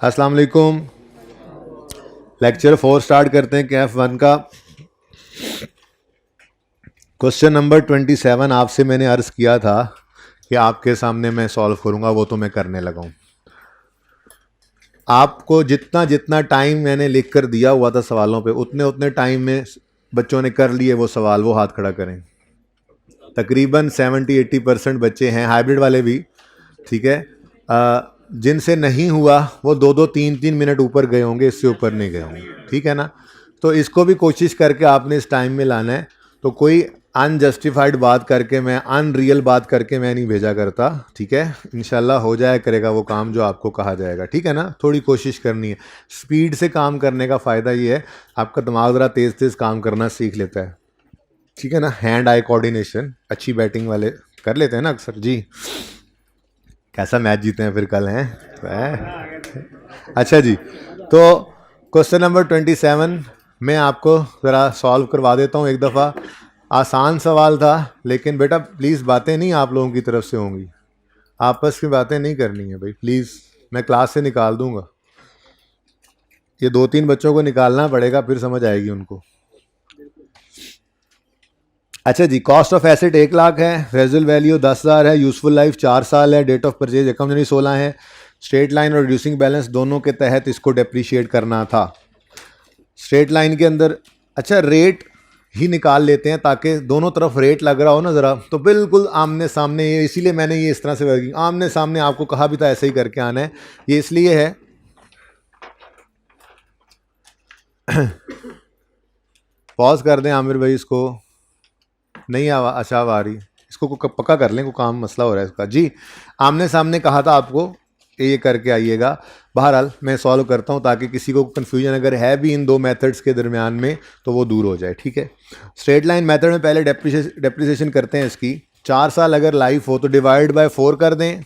अस्सलाम वालेकुम। Lecture 4 start करते हैं कैफ 1 का। क्वेश्चन नंबर 27 आपसे मैंने अर्ज़ किया था कि आपके सामने मैं सॉल्व करूंगा, वो तो मैं करने लगा हूँ। आपको जितना जितना टाइम मैंने लिख कर दिया हुआ था सवालों पे, उतने उतने टाइम में बच्चों ने कर लिए वो सवाल, वो हाथ खड़ा करें। तकरीबन 70-80% बच्चे हैं, हाइब्रिड वाले भी, ठीक है। जिनसे नहीं हुआ वो 2-2, 3-3 मिनट ऊपर गए होंगे, इससे ऊपर नहीं गए होंगे, ठीक है ना। तो इसको भी कोशिश करके आपने इस टाइम में लाना है। तो कोई अनजस्टिफाइड बात करके, मैं अनरियल बात करके मैं नहीं भेजा करता, ठीक है। इंशाल्लाह हो जाया करेगा वो काम जो आपको कहा जाएगा, ठीक है ना। थोड़ी कोशिश करनी है। स्पीड से काम करने का फ़ायदा ये है, आपका दिमाग ज़रा तेज़ तेज़ काम करना सीख लेता है, ठीक है ना। हैंड आई कोऑर्डिनेशन अच्छी बैटिंग वाले कर लेते हैं ना अक्सर जी। कैसा मैच जीते हैं फिर कल हैं। अच्छा जी, तो क्वेश्चन नंबर 27 मैं आपको ज़रा सॉल्व करवा देता हूँ एक दफ़ा। आसान सवाल था, लेकिन बेटा प्लीज़ बातें नहीं आप लोगों की तरफ से होंगी, आपस में बातें नहीं करनी है भाई प्लीज़, मैं क्लास से निकाल दूंगा। ये 2-3 बच्चों को निकालना पड़ेगा, फिर समझ आएगी उनको। अच्छा जी, कॉस्ट ऑफ एसेट 1 लाख है, रेजुअल वैल्यू 10,000 है, यूजफुल लाइफ 4 साल है, डेट ऑफ परचेज 1 जनवरी 16 है। स्ट्रेट लाइन और रिड्यूसिंग बैलेंस दोनों के तहत इसको डेप्रीशिएट करना था। स्ट्रेट लाइन के अंदर अच्छा रेट ही निकाल लेते हैं, ताकि दोनों तरफ रेट लग रहा हो ना ज़रा, तो बिल्कुल आमने सामने, ये इसीलिए मैंने ये इस तरह से वर्किंग आमने सामने आपको कहा भी था ऐसे ही करके आना है। ये इसलिए है पॉज कर दें आमिर भाई, इसको नहीं अच्छा आ रही, इसको पक्का कर लें, को काम मसला हो रहा है इसका जी। आमने सामने कहा था आपको, ये करके आइएगा। बहरहाल मैं सॉल्व करता हूँ ताकि किसी को कन्फ्यूजन अगर है भी इन दो मेथड्स के दरमियान में तो वो दूर हो जाए, ठीक है। स्ट्रेट लाइन मेथड में पहले डेप्रिसिएशन करते हैं इसकी। 4 साल अगर लाइफ हो तो डिवाइड बाय 4 कर दें।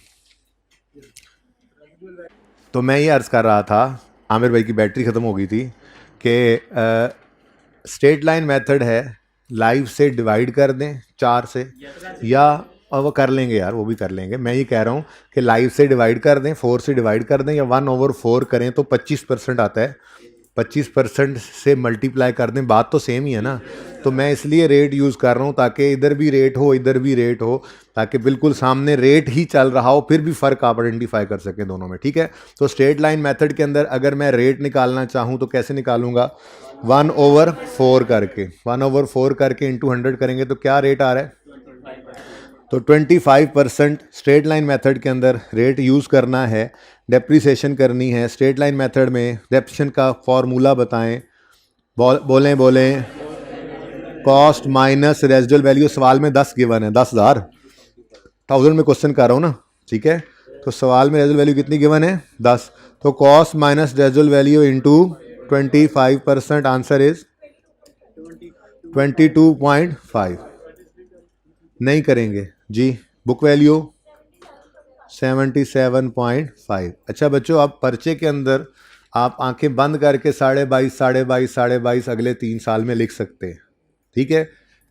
तो मैं ये अर्ज़ कर रहा था, आमिर भाई की बैटरी ख़त्म हो गई थी, कि स्ट्रेट लाइन मेथड है, लाइफ से डिवाइड कर दें 4 से, या और वो कर लेंगे यार, वो भी कर लेंगे। मैं ये कह रहा हूँ कि लाइफ से डिवाइड कर दें, 4 से डिवाइड कर दें, या 1/4 करें तो 25% आता है, 25% से मल्टीप्लाई कर दें, बात तो सेम ही है ना। तो मैं इसलिए रेट यूज़ कर रहा हूँ ताकि इधर भी रेट हो इधर भी रेट हो, ताकि बिल्कुल सामने रेट ही चल रहा हो, फिर भी फ़र्क आप आइडेंटिफाई कर सकें दोनों में, ठीक है। तो स्ट्रेट लाइन मेथड के अंदर अगर मैं रेट निकालना चाहूँ तो कैसे निकालूंगा, 1/4 करके, 1/4 करके इंटू 100 करेंगे तो क्या रेट आ रहा है, तो 25% स्ट्रेट लाइन मेथड के अंदर रेट यूज़ करना है। डेप्रिसिएशन करनी है स्ट्रेट लाइन मेथड में, डेप्रिसिएशन का फॉर्मूला बताएं। बोलें कॉस्ट माइनस रेजिडुअल वैल्यू। सवाल में 10 गिवन है, 10,000 1000 में क्वेश्चन कर रहा हूँ ना, ठीक है। तो सवाल में रेजिडुअल वैल्यू कितनी गिवन है, 10। तो cost minus residual value into 25%, answer is 22.5। नहीं करेंगे जी। Book value 77.5। अच्छा बच्चों, आप पर्चे के अंदर आप आंखें बंद करके 22.5, 22.5, 22.5 अगले 3 साल में लिख सकते हैं, ठीक है,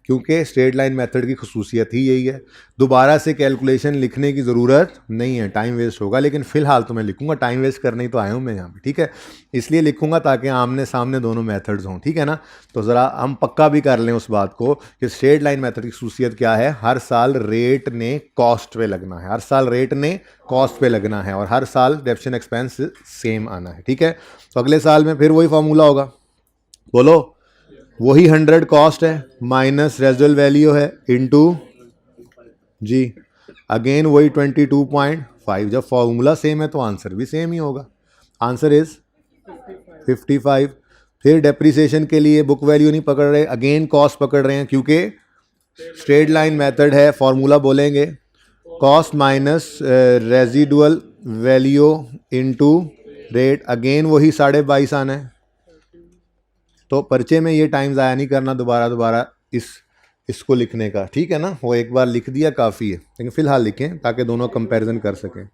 क्योंकि स्ट्रेट लाइन मेथड की खसूसियत ही यही है। दोबारा से कैलकुलेशन लिखने की ज़रूरत नहीं है, टाइम वेस्ट होगा, लेकिन फ़िलहाल तो मैं लिखूंगा, टाइम वेस्ट करने ही तो आया हूँ मैं यहाँ पे, ठीक है। इसलिए लिखूंगा ताकि आमने सामने दोनों मेथड्स हों, ठीक है ना। तो ज़रा हम पक्का भी कर लें उस बात को कि स्ट्रेट लाइन मेथड की खसूसियत क्या है, हर साल रेट ने कॉस्ट पे लगना है, हर साल रेट ने कॉस्ट पे लगना है, और हर साल डेप्रिसिएशन एक्सपेंस सेम आना है, ठीक है। तो अगले साल में फिर वही फार्मूला होगा, बोलो, वही 100 कॉस्ट है, माइनस रेजिडुअल वैल्यू है, इनटू जी अगेन वही 22.5। जब फॉर्मूला सेम है तो आंसर भी सेम ही होगा, आंसर इज 55। फिर डेप्रिसिएशन के लिए बुक वैल्यू नहीं पकड़ रहे, अगेन कॉस्ट पकड़ रहे हैं, क्योंकि स्ट्रेट लाइन मेथड है। फॉर्मूला बोलेंगे cost minus residual value into rate, again वही 22.5 आना है। तो पर्चे में ये टाइम ज़ाया नहीं करना दोबारा इसको लिखने का, ठीक है ना। वो एक बार लिख दिया काफ़ी है, लेकिन फ़िलहाल लिखें ताकि दोनों कंपैरिजन कर सकें।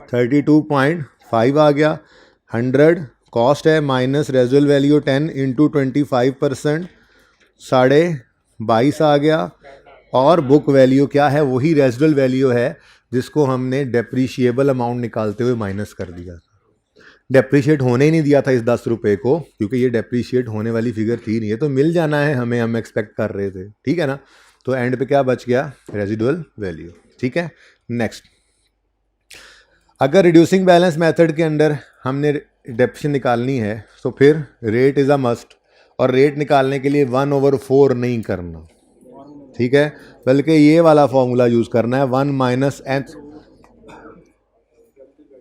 32.5 आ गया, 100 कॉस्ट है, माइनस रेजुअल वैल्यू 10 इंटू 25%, 22.5 आ गया, और बुक वैल्यू क्या है, वही रेजिडुअल वैल्यू है जिसको हमने डेप्रीशिएबल अमाउंट निकालते हुए माइनस कर दिया था। डेप्रीशिएट होने ही नहीं दिया था इस 10 रुपये को, क्योंकि ये डेप्रीशिएट होने वाली फिगर थी नहीं, ये तो मिल जाना है हमें, हम एक्सपेक्ट कर रहे थे, ठीक है ना। तो एंड पे क्या बच गया, रेजिडुअल वैल्यू, ठीक है। नेक्स्ट, अगर रिड्यूसिंग बैलेंस मेथड के अंदर हमने डेप्शन निकालनी है तो फिर रेट इज़ अ मस्ट, और रेट निकालने के लिए 1/4 नहीं करना, ठीक है, बल्कि ये वाला फॉर्मूला यूज़ करना है, 1 माइनस एन,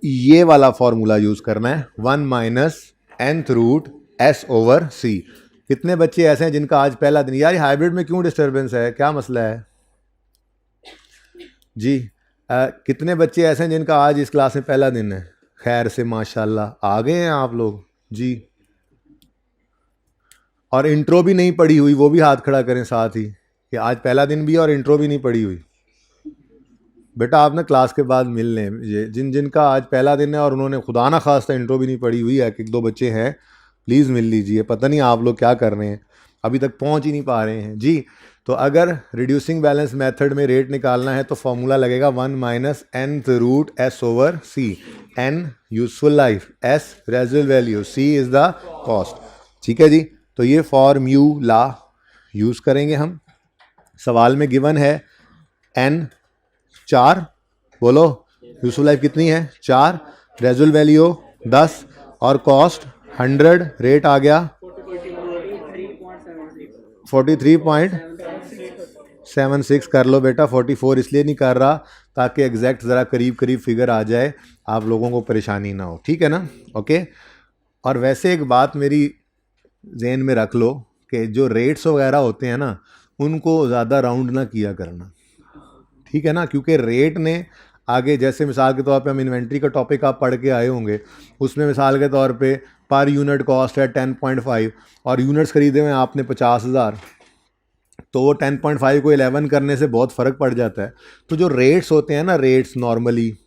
ये वाला फॉर्मूला यूज़ करना है, 1 माइनस nth रूट S/C। कितने बच्चे ऐसे हैं जिनका आज पहला दिन, यार हाइब्रिड में क्यों डिस्टर्बेंस है, क्या मसला है जी। कितने बच्चे ऐसे हैं जिनका आज इस क्लास में पहला दिन है, खैर से माशाल्लाह आ गए हैं आप लोग जी। और इंट्रो भी नहीं पढ़ी हुई वो भी हाथ खड़ा करें साथ ही, कि आज पहला दिन भी है और इंट्रो भी नहीं पढ़ी हुई। बेटा आप ना क्लास के बाद मिल लें, ये जिन जिनका आज पहला दिन है और उन्होंने खुदा ना खास्ता इंट्रो भी नहीं पढ़ी हुई है, एक दो बच्चे हैं, प्लीज़ मिल लीजिए, पता नहीं आप लोग क्या कर रहे हैं, अभी तक पहुंच ही नहीं पा रहे हैं जी। तो अगर रिड्यूसिंग बैलेंस मेथड में रेट निकालना है तो फॉर्मूला लगेगा 1 minus nth root S/C, n useful life, S residual value, C is the cost, ठीक है जी। तो ये फॉर्मूला यूज़ करेंगे हम। सवाल में गिवन है n 4, बोलो यूजफुल लाइफ कितनी है 4, रेजुअल वैल्यू 10 और कॉस्ट 100, रेट आ गया 43.76 कर लो बेटा, 44 इसलिए नहीं कर रहा ताकि एग्जैक्ट ज़रा करीब करीब फिगर आ जाए, आप लोगों को परेशानी ना हो, ठीक है ना, ओके। और वैसे एक बात मेरी जहन में रख लो कि जो रेट्स वगैरह होते हैं ना उनको ज़्यादा राउंड ना किया करना, ठीक है ना, क्योंकि रेट ने आगे, जैसे मिसाल के तौर पे हम इन्वेंट्री का टॉपिक आप पढ़ के आए होंगे, उसमें मिसाल के तौर पे पर यूनिट कॉस्ट है 10.5 और यूनिट्स खरीदे हुए आपने 50,000, तो वो 10.5 को 11 करने से बहुत फ़र्क पड़ जाता है। तो जो रेट्स होते हैं ना, रेट्स नॉर्मली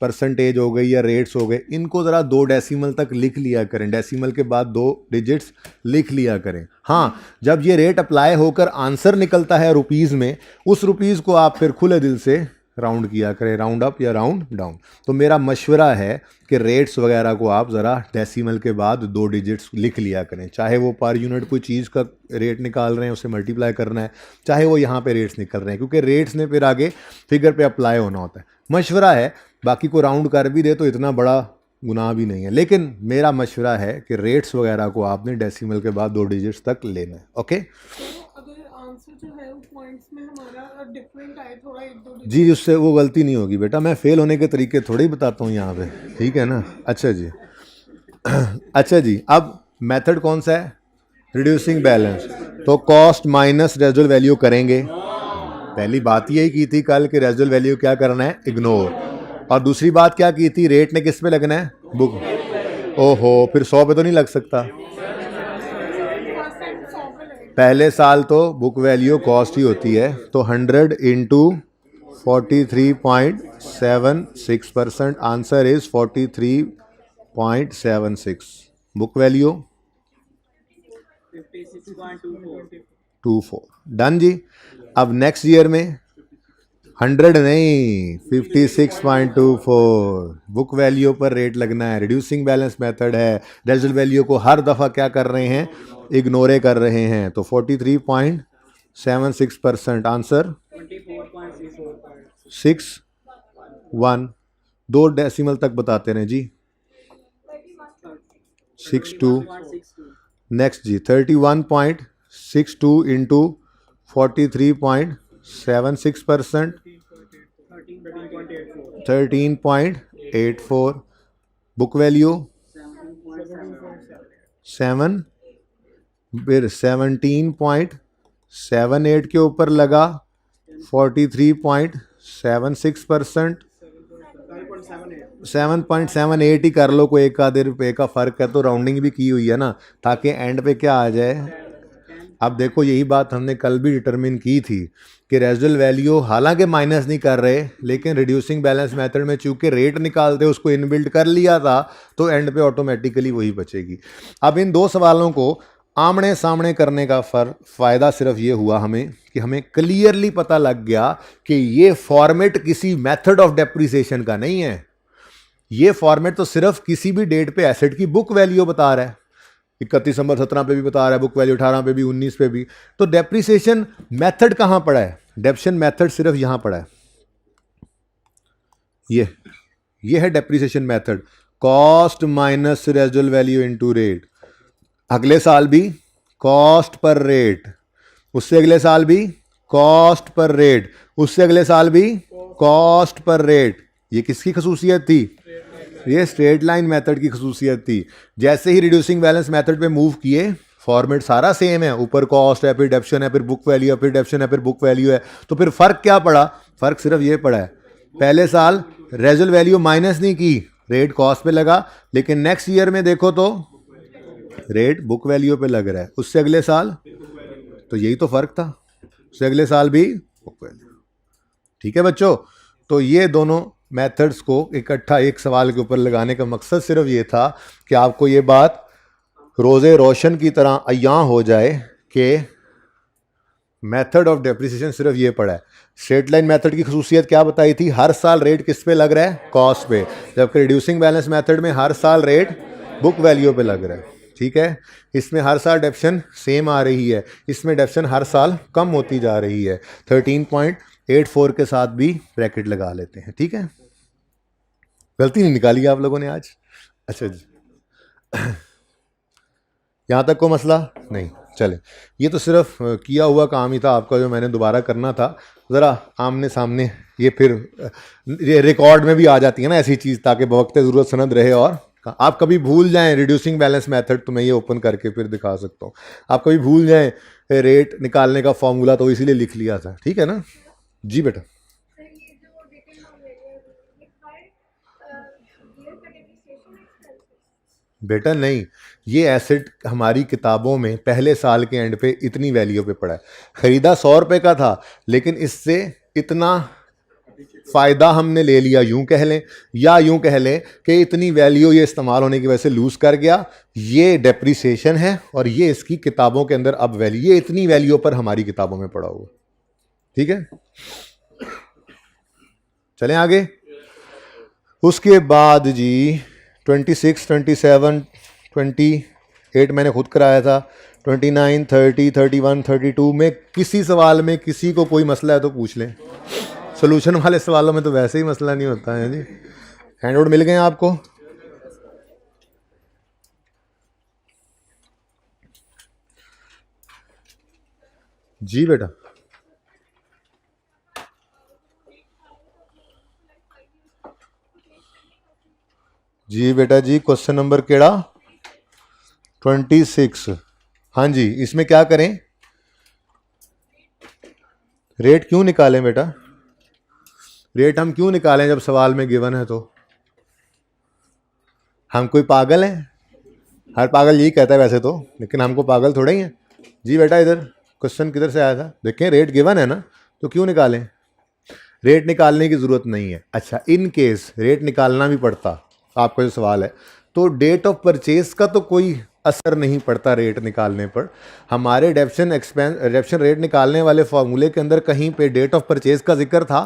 परसेंटेज हो गई या रेट्स हो गए, इनको ज़रा 2 डेसिमल तक लिख लिया करें, डेसिमल के बाद 2 डिजिट्स लिख लिया करें। हाँ, जब ये रेट अप्लाई होकर आंसर निकलता है रुपीज़ में, उस रुपीज़ को आप फिर खुले दिल से राउंड किया करें, राउंड अप या राउंड डाउन। तो मेरा मशवरा है कि रेट्स वगैरह को आप ज़रा डेसिमल के बाद 2 डिजिट्स लिख लिया करें, चाहे वो पर यूनिट कोई चीज़ का रेट निकाल रहे हैं उसे मल्टीप्लाई करना है, चाहे वो यहाँ पे रेट्स निकल रहे हैं, क्योंकि रेट्स ने फिर आगे फिगर पे अप्लाई होना होता है। मशवरा है, बाकी को राउंड कर भी दे तो इतना बड़ा गुनाह भी नहीं है, लेकिन मेरा मशवरा है कि रेट्स वगैरह को आपने डेसिमल के बाद 2 डिजिट्स तक लेना है, ओके। जी, उससे वो गलती नहीं होगी बेटा, मैं फेल होने के तरीके थोड़े ही बताता हूँ यहाँ पे, ठीक है ना। अच्छा जी अच्छा जी, अब मेथड कौन सा है, रिड्यूसिंग बैलेंस, तो कॉस्ट माइनस रेजुअल वैल्यू करेंगे। पहली बात यही की थी कल कि रेजुअल वैल्यू क्या करना है, इग्नोर, और दूसरी बात क्या की थी, रेट ने किस पे लगना है, बुक। ओहो, फिर 100 पे तो नहीं लग सकता, पहले साल तो बुक वैल्यू कॉस्ट ही होती है, तो 100 into 43.76%, answer is 43.76, book value 56.24, done जी। अब नेक्स्ट ईयर में 100 नहीं 56.24 बुक वैल्यू पर रेट लगना है, रिड्यूसिंग बैलेंस मेथड है, रेजुअल वैल्यू को हर दफ़ा क्या कर रहे हैं, इग्नोरे कर रहे हैं, तो 43.76%, आंसर 61, 2 डेसिमल तक बताते रहे जी, 62, नेक्स्ट जी 31.62 इंटू 43.76%, 13.84, बुक वैल्यू 7, फिर 17.78 के ऊपर लगा 43.76%, 7.78 ही कर लो, कोई एक आधे रुपये का फ़र्क है, तो राउंडिंग भी की हुई है ना, ताकि एंड पे क्या आ जाए। अब देखो यही बात हमने कल भी डिटरमिन की थी कि रेजुअल वैल्यू हालांकि माइनस नहीं कर रहे, लेकिन रिड्यूसिंग बैलेंस मेथड में चूंकि रेट निकालते उसको इनबिल्ट कर लिया था, तो एंड पे ऑटोमेटिकली वही बचेगी। अब इन 2 सवालों को आमने सामने करने का फ़ायदा सिर्फ ये हुआ हमें कि हमें क्लियरली पता लग गया कि ये फॉर्मेट किसी मेथड ऑफ डेप्रिसिएशन का नहीं है, ये फॉर्मेट तो सिर्फ किसी भी डेट पे एसेट की बुक वैल्यू बता रहा है, 31 दिसंबर 17 पे भी बता रहा है, बुक वैल्यू 18 पे भी, 19 पे भी। तो डेप्रिसिएशन मेथड कहाँ पड़ा है? डेप्शन मेथड सिर्फ यहाँ पड़ा है, ये है depreciation method, cost minus residual value into rate. अगले साल भी कॉस्ट पर रेट, उससे अगले साल भी कॉस्ट पर रेट, उससे अगले साल भी कॉस्ट पर रेट। ये किसकी खसूसियत थी? ये स्ट्रेट लाइन मेथड की खसूसियत थी। जैसे ही रिड्यूसिंग बैलेंस मेथड पे मूव किए, फॉर्मेट सारा सेम है, ऊपर कॉस्ट है, फिर डेप्शन है, फिर बुक वैल्यू है, फिर डेप्शन है, फिर बुक वैल्यू है। तो फिर फर्क क्या पड़ा? फर्क सिर्फ ये पड़ा है, पहले साल रेजुअल वैल्यू माइनस नहीं की, रेट कॉस्ट पे लगा, लेकिन नेक्स्ट ईयर में देखो तो रेट बुक वैल्यू पे लग रहा है। उससे अगले साल, तो यही तो फर्क था, उससे अगले साल भी बुक वैल्यू। ठीक है बच्चों, तो ये दोनों मेथड्स को इकट्ठा एक सवाल के ऊपर लगाने का मकसद सिर्फ ये था कि आपको ये बात रोज़े रोशन की तरह अयां हो जाए कि मेथड ऑफ डेप्रिसिएशन सिर्फ ये पड़ा है। स्ट्रेट लाइन मेथड की खसूसियत क्या बताई थी? हर साल रेट किस पे लग रहा है? कॉस्ट पे। जबकि रिड्यूसिंग बैलेंस मेथड में हर साल रेट बुक वैल्यू पे लग रहा है। ठीक है, इसमें हर साल डेप्शन सेम आ रही है, इसमें डेप्शन हर साल कम होती जा रही है। 13.84 के साथ भी ब्रैकेट लगा लेते हैं। ठीक है, गलती नहीं निकाली आप लोगों ने आज? अच्छा जी, यहाँ तक को मसला नहीं। चले, ये तो सिर्फ किया हुआ काम ही था आपका, जो मैंने दोबारा करना था। ज़रा आमने सामने ये फिर ये रिकॉर्ड में भी आ जाती है ना ऐसी चीज़, ताकि बवक्त ज़रूरत सनद रहे। और आप कभी भूल जाएं रिड्यूसिंग बैलेंस मेथड, तो मैं ये ओपन करके फिर दिखा सकता हूँ। आप कभी भूल जाएं रेट निकालने का फॉर्मूला, तो इसीलिए लिख लिया था। ठीक है ना जी बेटा? बेटा नहीं, ये एसेट हमारी किताबों में पहले साल के एंड पे इतनी वैल्यू पे पड़ा है। खरीदा 100 रुपये का था, लेकिन इससे इतना फ़ायदा हमने ले लिया, यूं कह लें, या यूं कह लें कि इतनी वैल्यू ये इस्तेमाल होने की वजह से लूज़ कर गया। ये डेप्रिसिएशन है, और ये इसकी किताबों के अंदर अब वैल्यू, ये इतनी वैल्यू पर हमारी किताबों में पड़ा हुआ। ठीक है, चलें आगे। उसके बाद जी 26, 27, 28 मैंने खुद कराया था, 29, 30, 31, 32 में किसी सवाल में किसी को कोई मसला है तो पूछ लें। सोल्यूशन वाले सवालों में तो वैसे ही मसला नहीं होता है जी। हैंडआउट मिल गए आपको? जी बेटा, जी बेटा जी, क्वेश्चन नंबर केड़ा? 26। हाँ जी, इसमें क्या करें? रेट क्यों निकालें बेटा? रेट हम क्यों निकालें जब सवाल में गिवन है? तो हम कोई पागल हैं? हर पागल यही कहता है वैसे तो, लेकिन हमको पागल थोड़ा ही है। जी बेटा, इधर क्वेश्चन किधर से आया था? देखें, रेट गिवन है ना, तो क्यों निकालें? रेट निकालने की ज़रूरत नहीं है। अच्छा, इन केस रेट निकालना भी पड़ता, आपका जो सवाल है, तो डेट ऑफ परचेज का तो कोई असर नहीं पड़ता रेट निकालने पर। हमारे डेप्शन रेट निकालने वाले फॉर्मूले के अंदर कहीं पे डेट ऑफ परचेज का जिक्र था?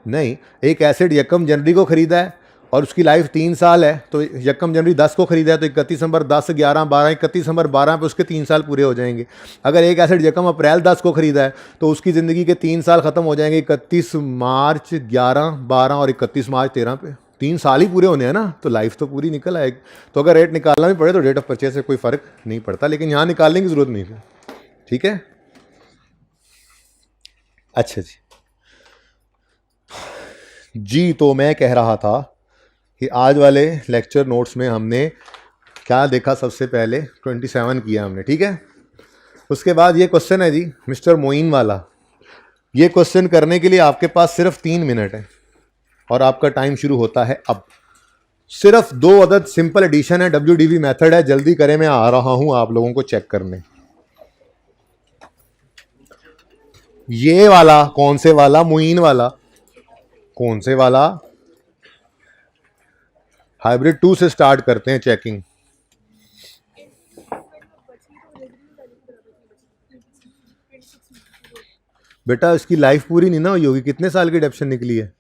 नहीं। एक एसेट 1 जनवरी को ख़रीदा है और उसकी लाइफ 3 साल है, तो 1 जनवरी 10 को ख़रीदा है, तो 31 दिसंबर 10, 11, 12, 31 दिसंबर 12 पे उसके 3 साल पूरे हो जाएंगे। अगर एक एसेट 1 अप्रैल 10 को ख़रीदा है, तो उसकी ज़िंदगी के 3 साल ख़त्म हो जाएंगे 31 मार्च 11, 12 और 31 मार्च 13 पे। 3 साल ही पूरे होने हैं ना, तो लाइफ तो पूरी निकल आएगी। तो अगर रेट निकालना भी पड़े तो डेट ऑफ परचेज से कोई फ़र्क नहीं पड़ता, लेकिन यहाँ निकालने की ज़रूरत नहीं है। ठीक है, अच्छा जी, तो मैं कह रहा था कि आज वाले लेक्चर नोट्स में हमने क्या देखा? सबसे पहले 27 किया हमने। ठीक है, उसके बाद ये क्वेश्चन है जी मिस्टर मोइन वाला। ये क्वेश्चन करने के लिए आपके पास सिर्फ 3 मिनट है, और आपका टाइम शुरू होता है अब। सिर्फ 2 अदद सिंपल एडिशन है, WDV मेथड है। जल्दी करें, मैं आ रहा हूं आप लोगों को चेक करने। ये वाला कौन से वाला? मोइन वाला। कौन से वाला? हाइब्रिड 2 से स्टार्ट करते हैं चेकिंग। बेटा, इसकी लाइफ पूरी नहीं ना हुई होगी, कितने साल की डेप्शन निकली है?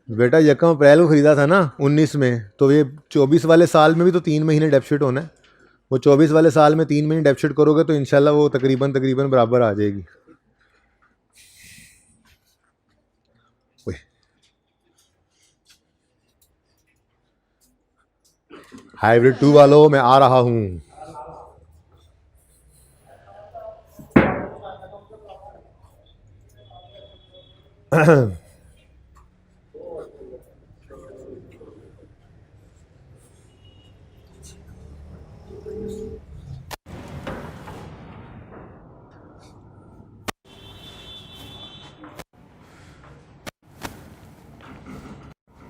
बेटा 1 अप्रैल को ख़रीदा था ना 19 में, तो ये 24 वाले साल में भी तो 3 महीने डेफिसिट होना है। वो 24 वाले साल में 3 महीने डेफिसिट करोगे तो इंशाल्लाह वो तकरीबन तकरीबन बराबर आ जाएगी। हाइब्रिड 2 वालों मैं आ रहा हूँ।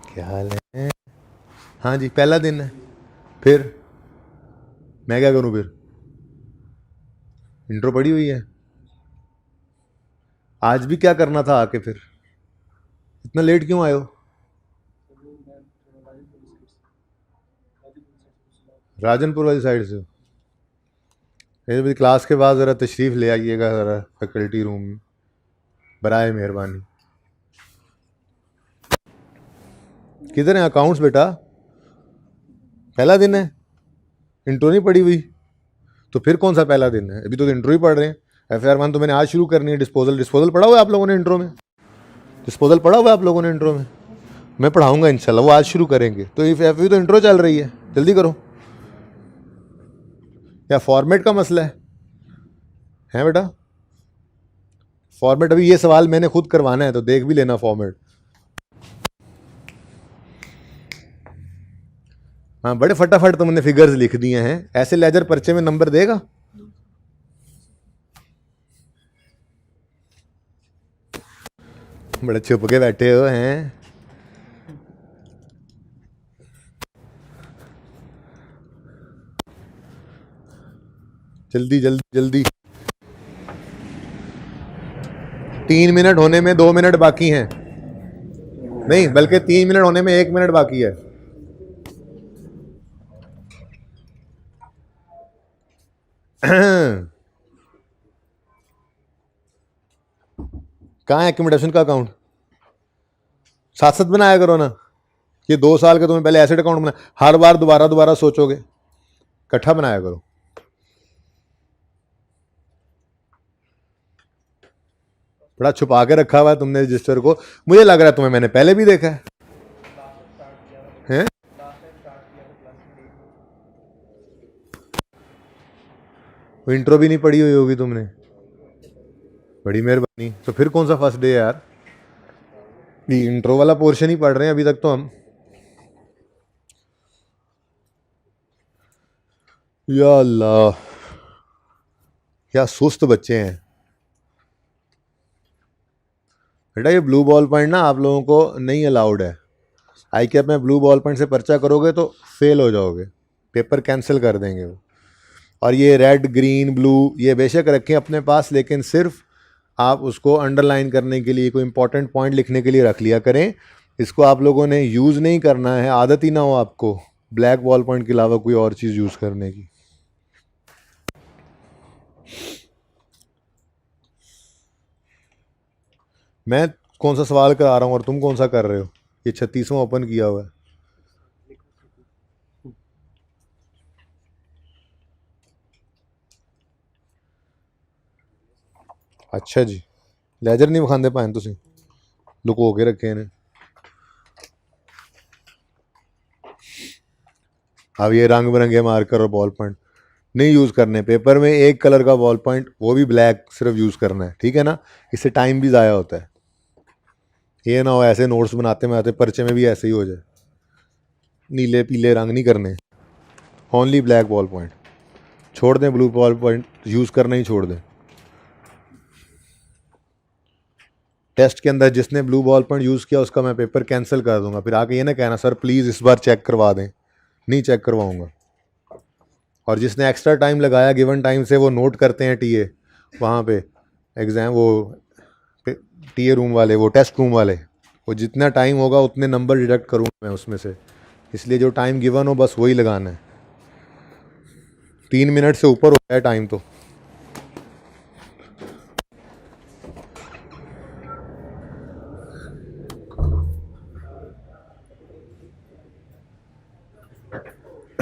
क्या हाल है? हाँ जी, पहला दिन है। फिर मैं क्या करूँ? फिर इंट्रो पड़ी हुई है। आज भी क्या करना था आके? फिर इतना लेट क्यों आए हो? राजनपुर वाली साइड से हो? ये भी क्लास के बाद ज़रा तशरीफ़ ले आइएगा ज़रा फैकल्टी रूम में, बराए मेहरबानी। किधर है अकाउंट्स बेटा? पहला दिन है, इंट्रो नहीं पड़ी हुई, तो फिर कौन सा पहला दिन है? अभी तो इंट्रो ही पढ़ रहे हैं। FR1 तो मैंने आज शुरू करनी है। डिस्पोजल पढ़ा हुआ है आप लोगों ने इंट्रो में? डिस्पोजल पढ़ा हुआ है आप लोगों ने इंट्रो में? मैं पढ़ाऊंगा इंशाल्लाह, वो आज शुरू करेंगे। तो FV तो इंट्रो चल रही है, जल्दी करो। या फॉर्मेट का मसला है बेटा? फॉर्मेट अभी ये सवाल मैंने खुद करवाना है, तो देख भी लेना फॉर्मेट। हाँ, बड़े फटाफट तुमने फिगर्स लिख दिए हैं। ऐसे लेजर पर्चे में नंबर देगा? बड़े छुप के बैठे हो हैं। जल्दी जल्दी जल्दी। 3 मिनट होने में 2 मिनट बाकी हैं। नहीं, बल्कि 3 मिनट होने में 1 मिनट बाकी है। कहाँ है एक्यूमुलेशन का अकाउंट? साथ साथ बनाया करो ना। ये 2 साल का तुम्हें पहले एसेट अकाउंट बना, हर बार दोबारा दोबारा सोचोगे, इकट्ठा बनाया करो। बड़ा छुपा के रखा हुआ है तुमने रजिस्टर को। मुझे लग रहा है तुम्हें मैंने पहले भी देखा है। हैं? इंट्रो भी नहीं पढ़ी हुई होगी तुमने। बड़ी मेहरबानी। तो फिर कौन सा फर्स्ट डे है यार? ये इंट्रो वाला पोर्शन ही पढ़ रहे हैं अभी तक तो हम। या अल्लाह, क्या सुस्त बच्चे हैं। बेटा ये ब्लू बॉल पॉइंट ना आप लोगों को नहीं अलाउड है। आई कैप में ब्लू बॉल पॉइंट से पर्चा करोगे तो फेल हो जाओगे, पेपर कैंसिल कर देंगे वो। और ये रेड ग्रीन ब्लू ये बेशक रखें अपने पास, लेकिन सिर्फ आप उसको अंडरलाइन करने के लिए, कोई इंपॉर्टेंट पॉइंट लिखने के लिए रख लिया करें। इसको आप लोगों ने यूज़ नहीं करना है, आदत ही ना हो आपको ब्लैक बॉल पॉइंट के अलावा कोई और चीज़ यूज़ करने की। मैं कौन सा सवाल करा रहा हूँ और तुम कौन सा कर रहे हो? ये 36वां ओपन किया हुआ है। अच्छा जी, लेजर नहीं विखाते पाए तुम, लुको के रखे ने। अब ये रंग बिरंगे मार्कर और बॉल पॉइंट नहीं यूज़ करने। पेपर में एक कलर का बॉल पॉइंट, वो भी ब्लैक, सिर्फ यूज़ करना है, ठीक है ना? इससे टाइम भी ज़ाया होता है। ये ना हो ऐसे नोट्स बनाते बनाते पर्चे में भी ऐसे ही हो जाए। नीले पीले रंग नहीं करने, ओनली ब्लैक बॉल पॉइंट। छोड़ दें ब्लू बॉल पॉइंट, यूज़ करना ही छोड़ दें। टेस्ट के अंदर जिसने ब्लू बॉल पॉइंट यूज़ किया उसका मैं पेपर कैंसिल कर दूंगा। फिर आके ये ना कहना सर प्लीज़ इस बार चेक करवा दें, नहीं चेक करवाऊंगा। और जिसने एक्स्ट्रा टाइम लगाया गिवन टाइम से, वो नोट करते हैं टीए वहाँ पे एग्ज़ाम, वो टीए रूम वाले, वो टेस्ट रूम वाले, वो जितना टाइम होगा उतने नंबर डिडक्ट करूँगा मैं उसमें से। इसलिए जो टाइम गिवन हो बस वही लगाना है। 3 मिनट से ऊपर हो गया टाइम तो।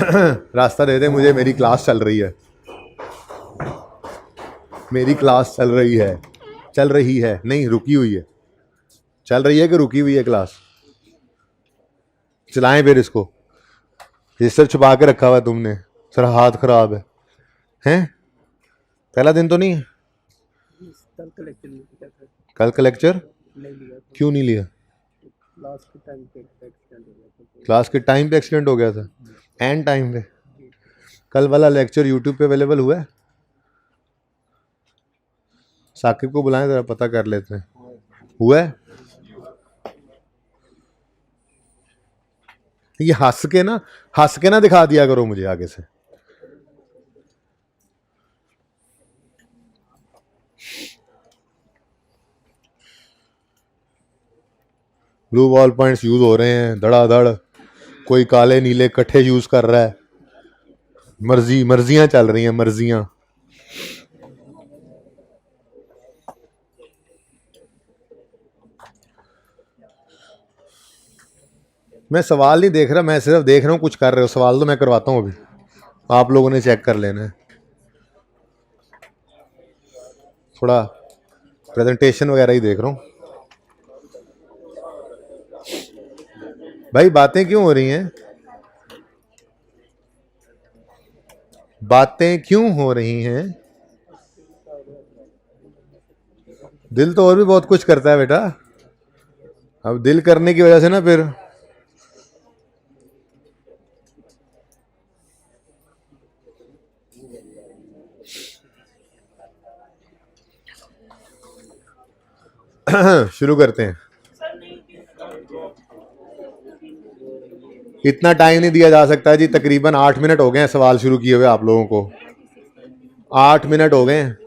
रास्ता दे दे मुझे, मेरी क्लास चल रही है, मेरी क्लास चल रही है, चल रही है नहीं रुकी हुई है, चल रही है कि रुकी हुई है क्लास? चलाएं फिर इसको, रजिस्टर छुपा के रखा हुआ है तुमने, सर हाथ खराब है हैं? पहला दिन तो नहीं है? कल का लेक्चर क्यों नहीं लिया? क्लास के टाइम पे एक्सीडेंट हो गया था, एंड टाइम पे। कल वाला लेक्चर यूट्यूब पे अवेलेबल हुआ है? साकिब को बुलाएं जरा, पता कर लेते हैं हुआ है। ये हंस के ना दिखा दिया करो मुझे आगे से। ब्लू बॉल पॉइंट्स यूज हो रहे हैं धड़ाधड़, कोई काले नीले कट्ठे यूज कर रहा है, मर्जियां चल रही हैं, मर्जियां। मैं सवाल नहीं देख रहा, मैं सिर्फ देख रहा हूँ कुछ कर रहे हो। सवाल तो मैं करवाता हूँ, अभी आप लोगों ने चेक कर लेना है। थोड़ा प्रेजेंटेशन वगैरह ही देख रहा हूँ। भाई बातें क्यों हो रही हैं? बातें क्यों हो रही हैं? दिल तो और भी बहुत कुछ करता है बेटा, अब दिल करने की वजह से ना फिर शुरू करते हैं। इतना टाइम नहीं दिया जा सकता जी, तकरीबन 8 मिनट हो गए हैं सवाल शुरू किए हुए आप लोगों को, 8 मिनट हो गए हैं।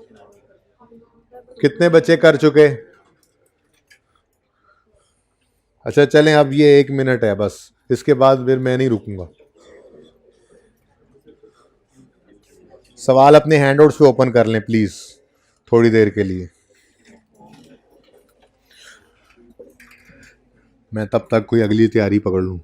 कितने बच्चे कर चुके? अच्छा चलें, अब ये 1 मिनट है बस, इसके बाद फिर मैं नहीं रुकूंगा। सवाल अपने हैंडआउट्स पे ओपन कर लें प्लीज, थोड़ी देर के लिए। मैं तब तक कोई अगली तैयारी पकड़ लूं।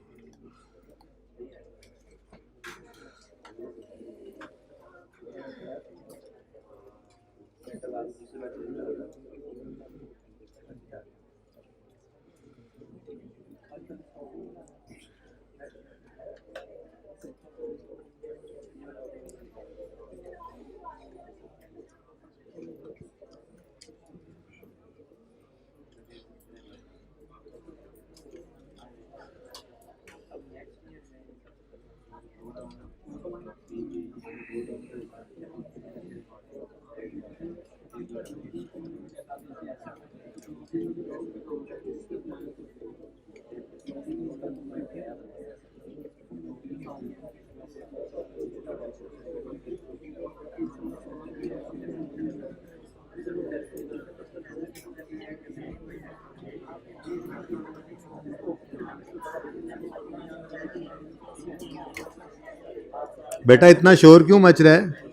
बेटा इतना शोर क्यों मच रहा है?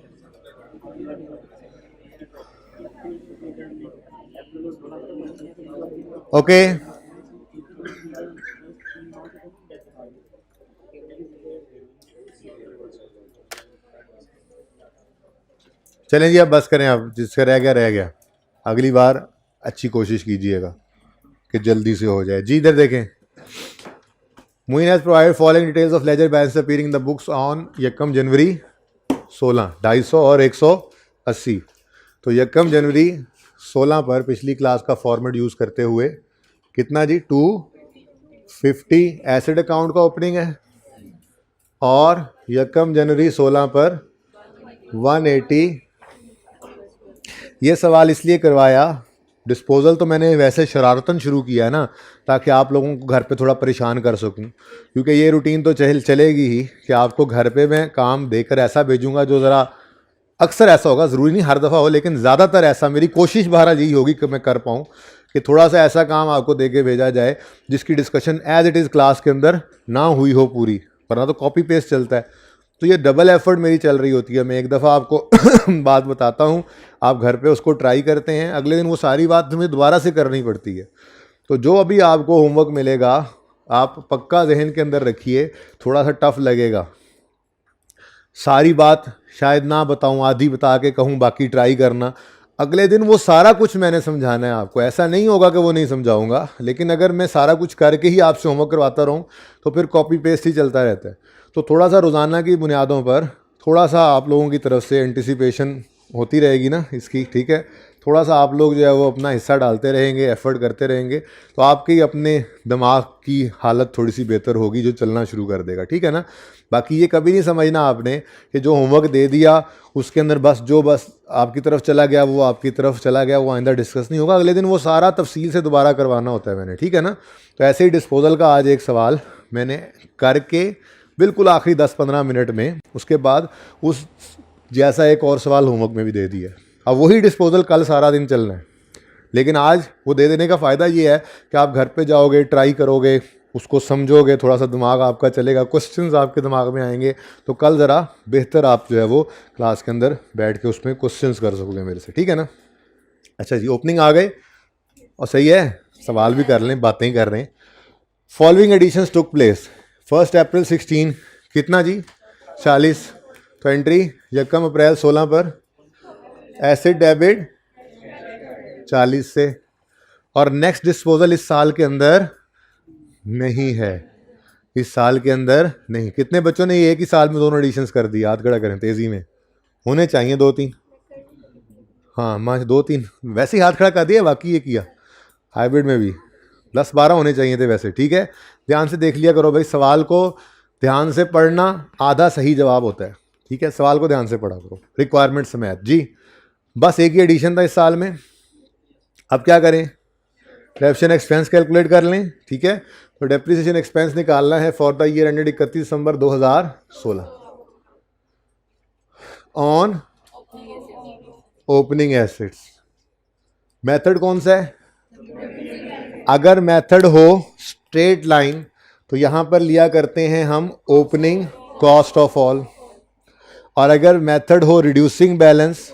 ओके चलें जी, अब बस करें, अब जिसका रह गया। अगली बार अच्छी कोशिश कीजिएगा कि जल्दी से हो जाए। जी इधर देखें, Muin has provided following details of ledger balance appearing in the books on यकम जनवरी 16, 250 और 180। तो यकम जनवरी 16 पर पिछली क्लास का फॉर्मेट यूज करते हुए कितना जी, 250 एसिड अकाउंट का ओपनिंग है, और यकम जनवरी 16 पर 180। ये सवाल इसलिए करवाया, डिस्पोजल तो मैंने वैसे शरारतन शुरू किया है ना, ताकि आप लोगों को घर पे थोड़ा परेशान कर सकूं, क्योंकि ये रूटीन तो चलेगी ही कि आपको घर पे मैं काम देकर ऐसा भेजूंगा जो ज़रा, अक्सर ऐसा होगा, ज़रूरी नहीं हर दफ़ा हो, लेकिन ज़्यादातर ऐसा, मेरी कोशिश बहरहाल यही होगी कि मैं कर पाऊँ कि थोड़ा सा ऐसा काम आपको दे के भेजा जाए जिसकी discussion as it is class के अंदर ना हुई हो पूरी, वरना तो कॉपी पेस्ट चलता है। तो ये डबल एफर्ट मेरी चल रही होती है। मैं एक दफ़ा आपको बात बताता हूँ, आप घर पे उसको ट्राई करते हैं, अगले दिन वो सारी बात तुम्हें दोबारा से करनी पड़ती है। तो जो अभी आपको होमवर्क मिलेगा, आप पक्का जहन के अंदर रखिए, थोड़ा सा टफ लगेगा, सारी बात शायद ना बताऊं, आधी बता के कहूं, बाकी ट्राई करना। अगले दिन वो सारा कुछ मैंने समझाना है आपको। ऐसा नहीं होगा कि वो नहीं समझाऊंगा, लेकिन अगर मैं सारा कुछ करके ही आपसे होमवर्क करवाता रहूं तो फिर कॉपी पेस्ट ही चलता रहता है। तो थोड़ा सा रोज़ाना की बुनियादों पर थोड़ा सा आप लोगों की तरफ से एंटिसिपेशन होती रहेगी ना इसकी, ठीक है। थोड़ा सा आप लोग जो है वो अपना हिस्सा डालते रहेंगे, एफर्ट करते रहेंगे, तो आपके अपने दिमाग की हालत थोड़ी सी बेहतर होगी, जो चलना शुरू कर देगा, ठीक है ना। बाकी ये कभी नहीं समझना आपने कि जो होमवर्क दे दिया उसके अंदर बस आपकी तरफ चला गया, वो आपकी तरफ चला गया, वो आइंदा डिस्कस नहीं होगा। अगले दिन वो सारा तफसील से दोबारा करवाना होता है मैंने, ठीक है ना। तो ऐसे ही डिस्पोजल का आज एक सवाल मैंने करके बिल्कुल आखिरी 10-15 मिनट में, उसके बाद उस जैसा एक और सवाल होमवर्क में भी दे दिया। अब वही डिस्पोजल कल सारा दिन चलना है, लेकिन आज वो दे देने का फ़ायदा ये है कि आप घर पे जाओगे, ट्राई करोगे, उसको समझोगे, थोड़ा सा दिमाग आपका चलेगा, क्वेश्चंस आपके दिमाग में आएंगे, तो कल ज़रा बेहतर आप जो है वो क्लास के अंदर बैठ के उसमें क्वेश्चंस कर सकोगे मेरे से, ठीक है ना। अच्छा जी, ओपनिंग आ गए और सही है, सवाल भी कर लें, बातें ही कर रहे हैं। फॉलोइंग एडिशंस टुक प्लेस 1 अप्रैल 16, कितना जी, 40। तो एंट्री 1 अप्रैल 16 पर एसिड डेबिट 40 से, और नेक्स्ट डिस्पोजल इस साल के अंदर नहीं है, इस साल के अंदर नहीं। कितने बच्चों ने एक ही साल में दोनों एडिशंस कर दी, हाथ खड़ा करें तेजी में, होने चाहिए 2-3। हाँ माँ 2-3 वैसे ही हाथ खड़ा कर दिया, बाकी ये किया हाइब्रिड में भी 10-12 होने चाहिए थे वैसे, ठीक है। ध्यान से देख लिया करो भाई, सवाल को ध्यान से पढ़ना आधा सही जवाब होता है, ठीक है। सवाल को ध्यान से पढ़ा करो, रिक्वायरमेंट समेत जी। बस एक ही एडिशन था इस साल में। अब क्या करें, डेप्रिसिएशन एक्सपेंस कैलकुलेट कर लें, ठीक है। तो डेप्रिसिएशन एक्सपेंस निकालना है for the year ended 31 December 2016 on opening assets. Method कौन सा है, अगर मेथड हो स्ट्रेट लाइन तो यहां पर लिया करते हैं हम ओपनिंग कॉस्ट ऑफ ऑल, और अगर मेथड हो रिड्यूसिंग बैलेंस,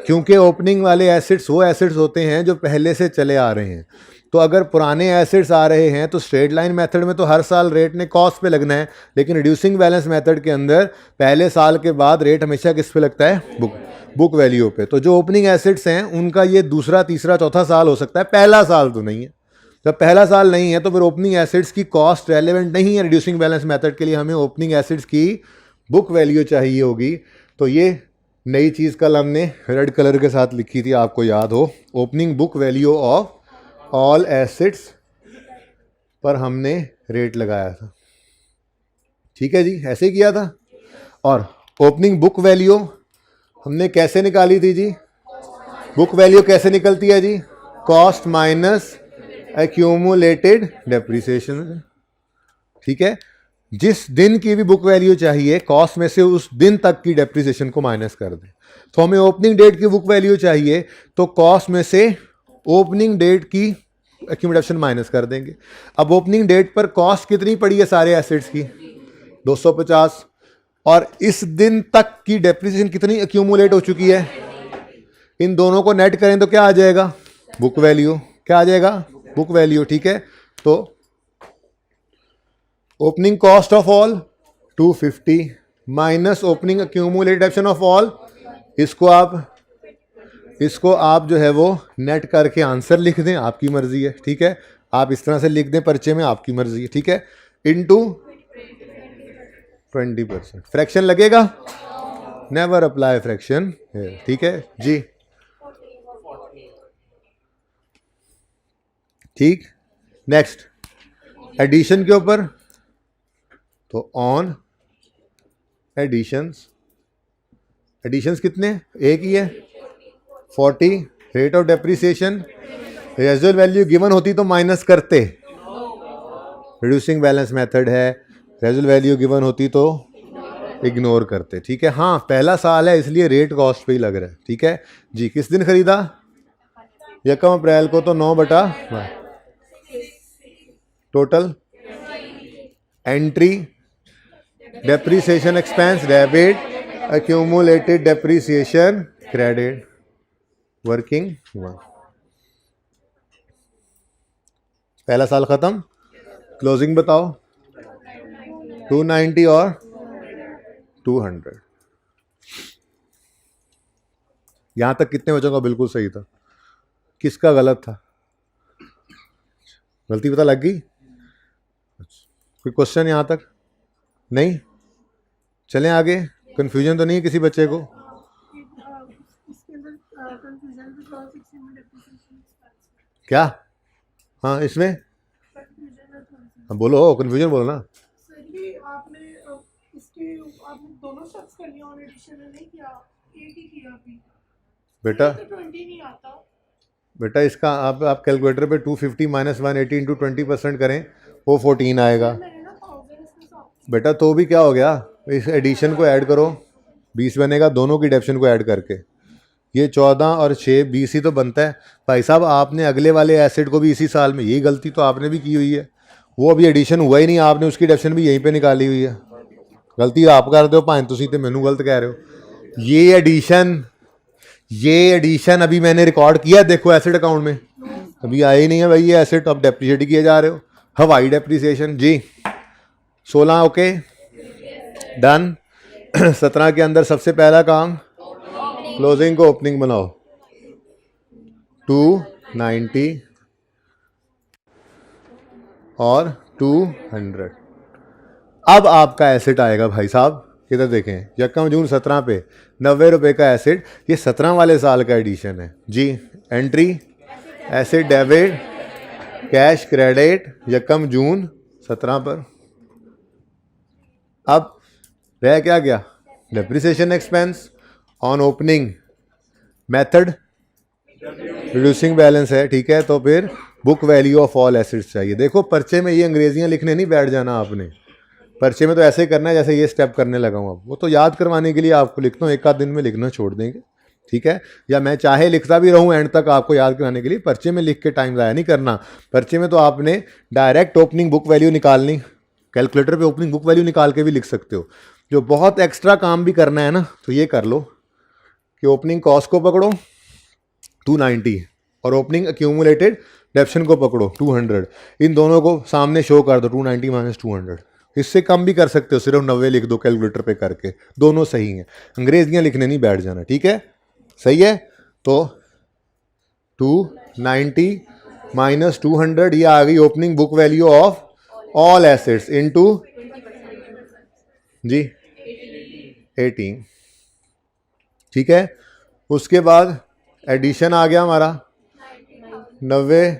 क्योंकि ओपनिंग वाले एसेट्स वो एसेट्स होते हैं जो पहले से चले आ रहे हैं। तो अगर पुराने एसेट्स आ रहे हैं तो स्ट्रेट लाइन मेथड में तो हर साल रेट ने कॉस्ट पे लगना है, लेकिन रिड्यूसिंग बैलेंस मेथड के अंदर पहले साल के बाद रेट हमेशा किस पे लगता है, बुक वैल्यू पे। तो जो ओपनिंग एसेट्स हैं उनका ये दूसरा, तीसरा, चौथा साल हो सकता है, पहला साल तो नहीं है। जब पहला साल नहीं है तो फिर ओपनिंग एसेट्स की कॉस्ट रेलेवेंट नहीं है रिड्यूसिंग बैलेंस मेथड के लिए, हमें ओपनिंग एसेट्स की बुक वैल्यू चाहिए होगी। तो ये नई चीज़ कल हमने रेड कलर के साथ लिखी थी, आपको याद हो, opening book value of all assets पर हमने रेट लगाया था, ठीक है जी, ऐसे ही किया था। और ओपनिंग बुक वैल्यू हमने कैसे निकाली थी जी, बुक वैल्यू कैसे निकलती है जी, कॉस्ट माइनस एक्यूमुलेटेड डेप्रिसिएशन, ठीक है। जिस दिन की भी बुक वैल्यू चाहिए, कॉस्ट में से उस दिन तक की डेप्रिसिएशन को माइनस कर दें। तो हमें ओपनिंग डेट की बुक वैल्यू चाहिए, तो कॉस्ट में से ओपनिंग डेट की एक्यूमुलेशन माइनस कर देंगे। अब ओपनिंग डेट पर कॉस्ट कितनी पड़ी है सारे एसेट्स की, 250, और इस दिन तक की डेप्रिसिएशन कितनी एक्यूमुलेट हो चुकी है, इन दोनों को नेट करें तो क्या आ जाएगा, बुक वैल्यू। क्या आ जाएगा, बुक वैल्यू, ठीक है। तो opening cost of all 250 minus opening accumulated depreciation of all, इसको आप जो है वो नेट करके आंसर लिख दें, आपकी मर्जी है, ठीक है। आप इस तरह से लिख दें पर्चे में, आपकी मर्जी है, ठीक है। इनटू 20%, फ्रैक्शन लगेगा, नेवर अप्लाई फ्रैक्शन, ठीक है जी, ठीक। नेक्स्ट एडिशन के ऊपर, तो ऑन एडिशंस, एडिशंस कितने, एक ही है 40, rate of depreciation, residual value given होती तो माइनस करते, रिड्यूसिंग बैलेंस मेथड है, रेजिडुअल वैल्यू गिवन होती तो इग्नोर करते, ठीक है। हाँ पहला साल है इसलिए रेट कॉस्ट पे ही लग रहा है, ठीक है जी। किस दिन खरीदा, 1 अप्रैल को, तो 9/12 total entry depreciation expense debit, accumulated depreciation credit, working 1, पहला साल खत्म, क्लोजिंग बताओ 290 और 200। यहां तक कितने बच्चों का बिल्कुल सही था? किसका गलत था? गलती पता लग गई? कोई क्वेश्चन यहां तक नहीं? चलें आगे। कंफ्यूजन तो नहीं है किसी बच्चे को? क्या? हाँ, इसमें हाँ, बोलो, कंफ्यूजन बोलो ना। बेटा बेटा इसका आप कैलकुलेटर पे 250 माइनस 180 इंटू 20% करें, वो 14 आएगा। बेटा तो भी क्या हो गया, इस एडिशन को ऐड करो, 20 बनेगा दोनों की डेप्शन को ऐड करके। ये 14 और 6 20 ही तो बनता है। भाई साहब आपने अगले वाले एसिड को भी इसी साल में, यही गलती तो आपने भी की हुई है। वो अभी एडिशन हुआ ही नहीं, आपने उसकी डेप्शन भी यहीं पे निकाली हुई है। गलती आप कर दो भाएं तुसी ते मैनू गलत कह रहे हो। ये एडिशन अभी मैंने रिकॉर्ड किया, देखो एसिड अकाउंट में अभी आया ही नहीं है भाई ये एसिड, अब डेप्रिशिएट किए जा रहे हो। हवाई डेप्रिसिएशन जी 16 ओके डन। 17 के अंदर सबसे पहला काम क्लोजिंग को ओपनिंग बनाओ 290 और 200। अब आपका एसेट आएगा भाई साहब, इधर देखें, यकम जून 17 पे 90 रुपये का एसेट, ये 17 वाले साल का एडिशन है जी। Entry asset debit cash credit यकम जून 17 पर। अब रह क्या गया? Depreciation expense on opening, method reducing balance है, ठीक है। तो फिर book value of all assets चाहिए। देखो पर्चे में ये अंग्रेजियां लिखने नहीं बैठ जाना आपने, पर्चे में तो ऐसे करना है जैसे ये स्टेप करने लगा हूँ। अब वो तो याद करवाने के लिए आपको लिखता हूँ, एक आध दिन में लिखना छोड़ देंगे, ठीक है। या मैं चाहे लिखता भी रहूँ एंड तक आपको याद कराने के लिए, पर्चे में लिख के टाइम ज़ाया नहीं करना। पर्चे में तो आपने डायरेक्ट ओपनिंग बुक वैल्यू निकालनी, कैलकुलेटर पे ओपनिंग बुक वैल्यू निकाल के भी लिख सकते हो। जो बहुत एक्स्ट्रा काम भी करना है ना, तो ये कर लो कि ओपनिंग कॉस्ट को पकड़ो 290 और ओपनिंग एक्यूमुलेटेड डेप्शन को पकड़ो 200, इन दोनों को सामने शो कर दो 290 माइनस 200। इससे कम भी कर सकते हो, सिर्फ 90 लिख दो कैलकुलेटर पे करके, दोनों सही हैं। अंग्रेजियां लिखने नहीं बैठ जाना, ठीक है, सही है। तो 290 माइनस 200 ये आ गई opening book value of all assets into जी 18, ठीक है। उसके बाद एडिशन आ गया हमारा 90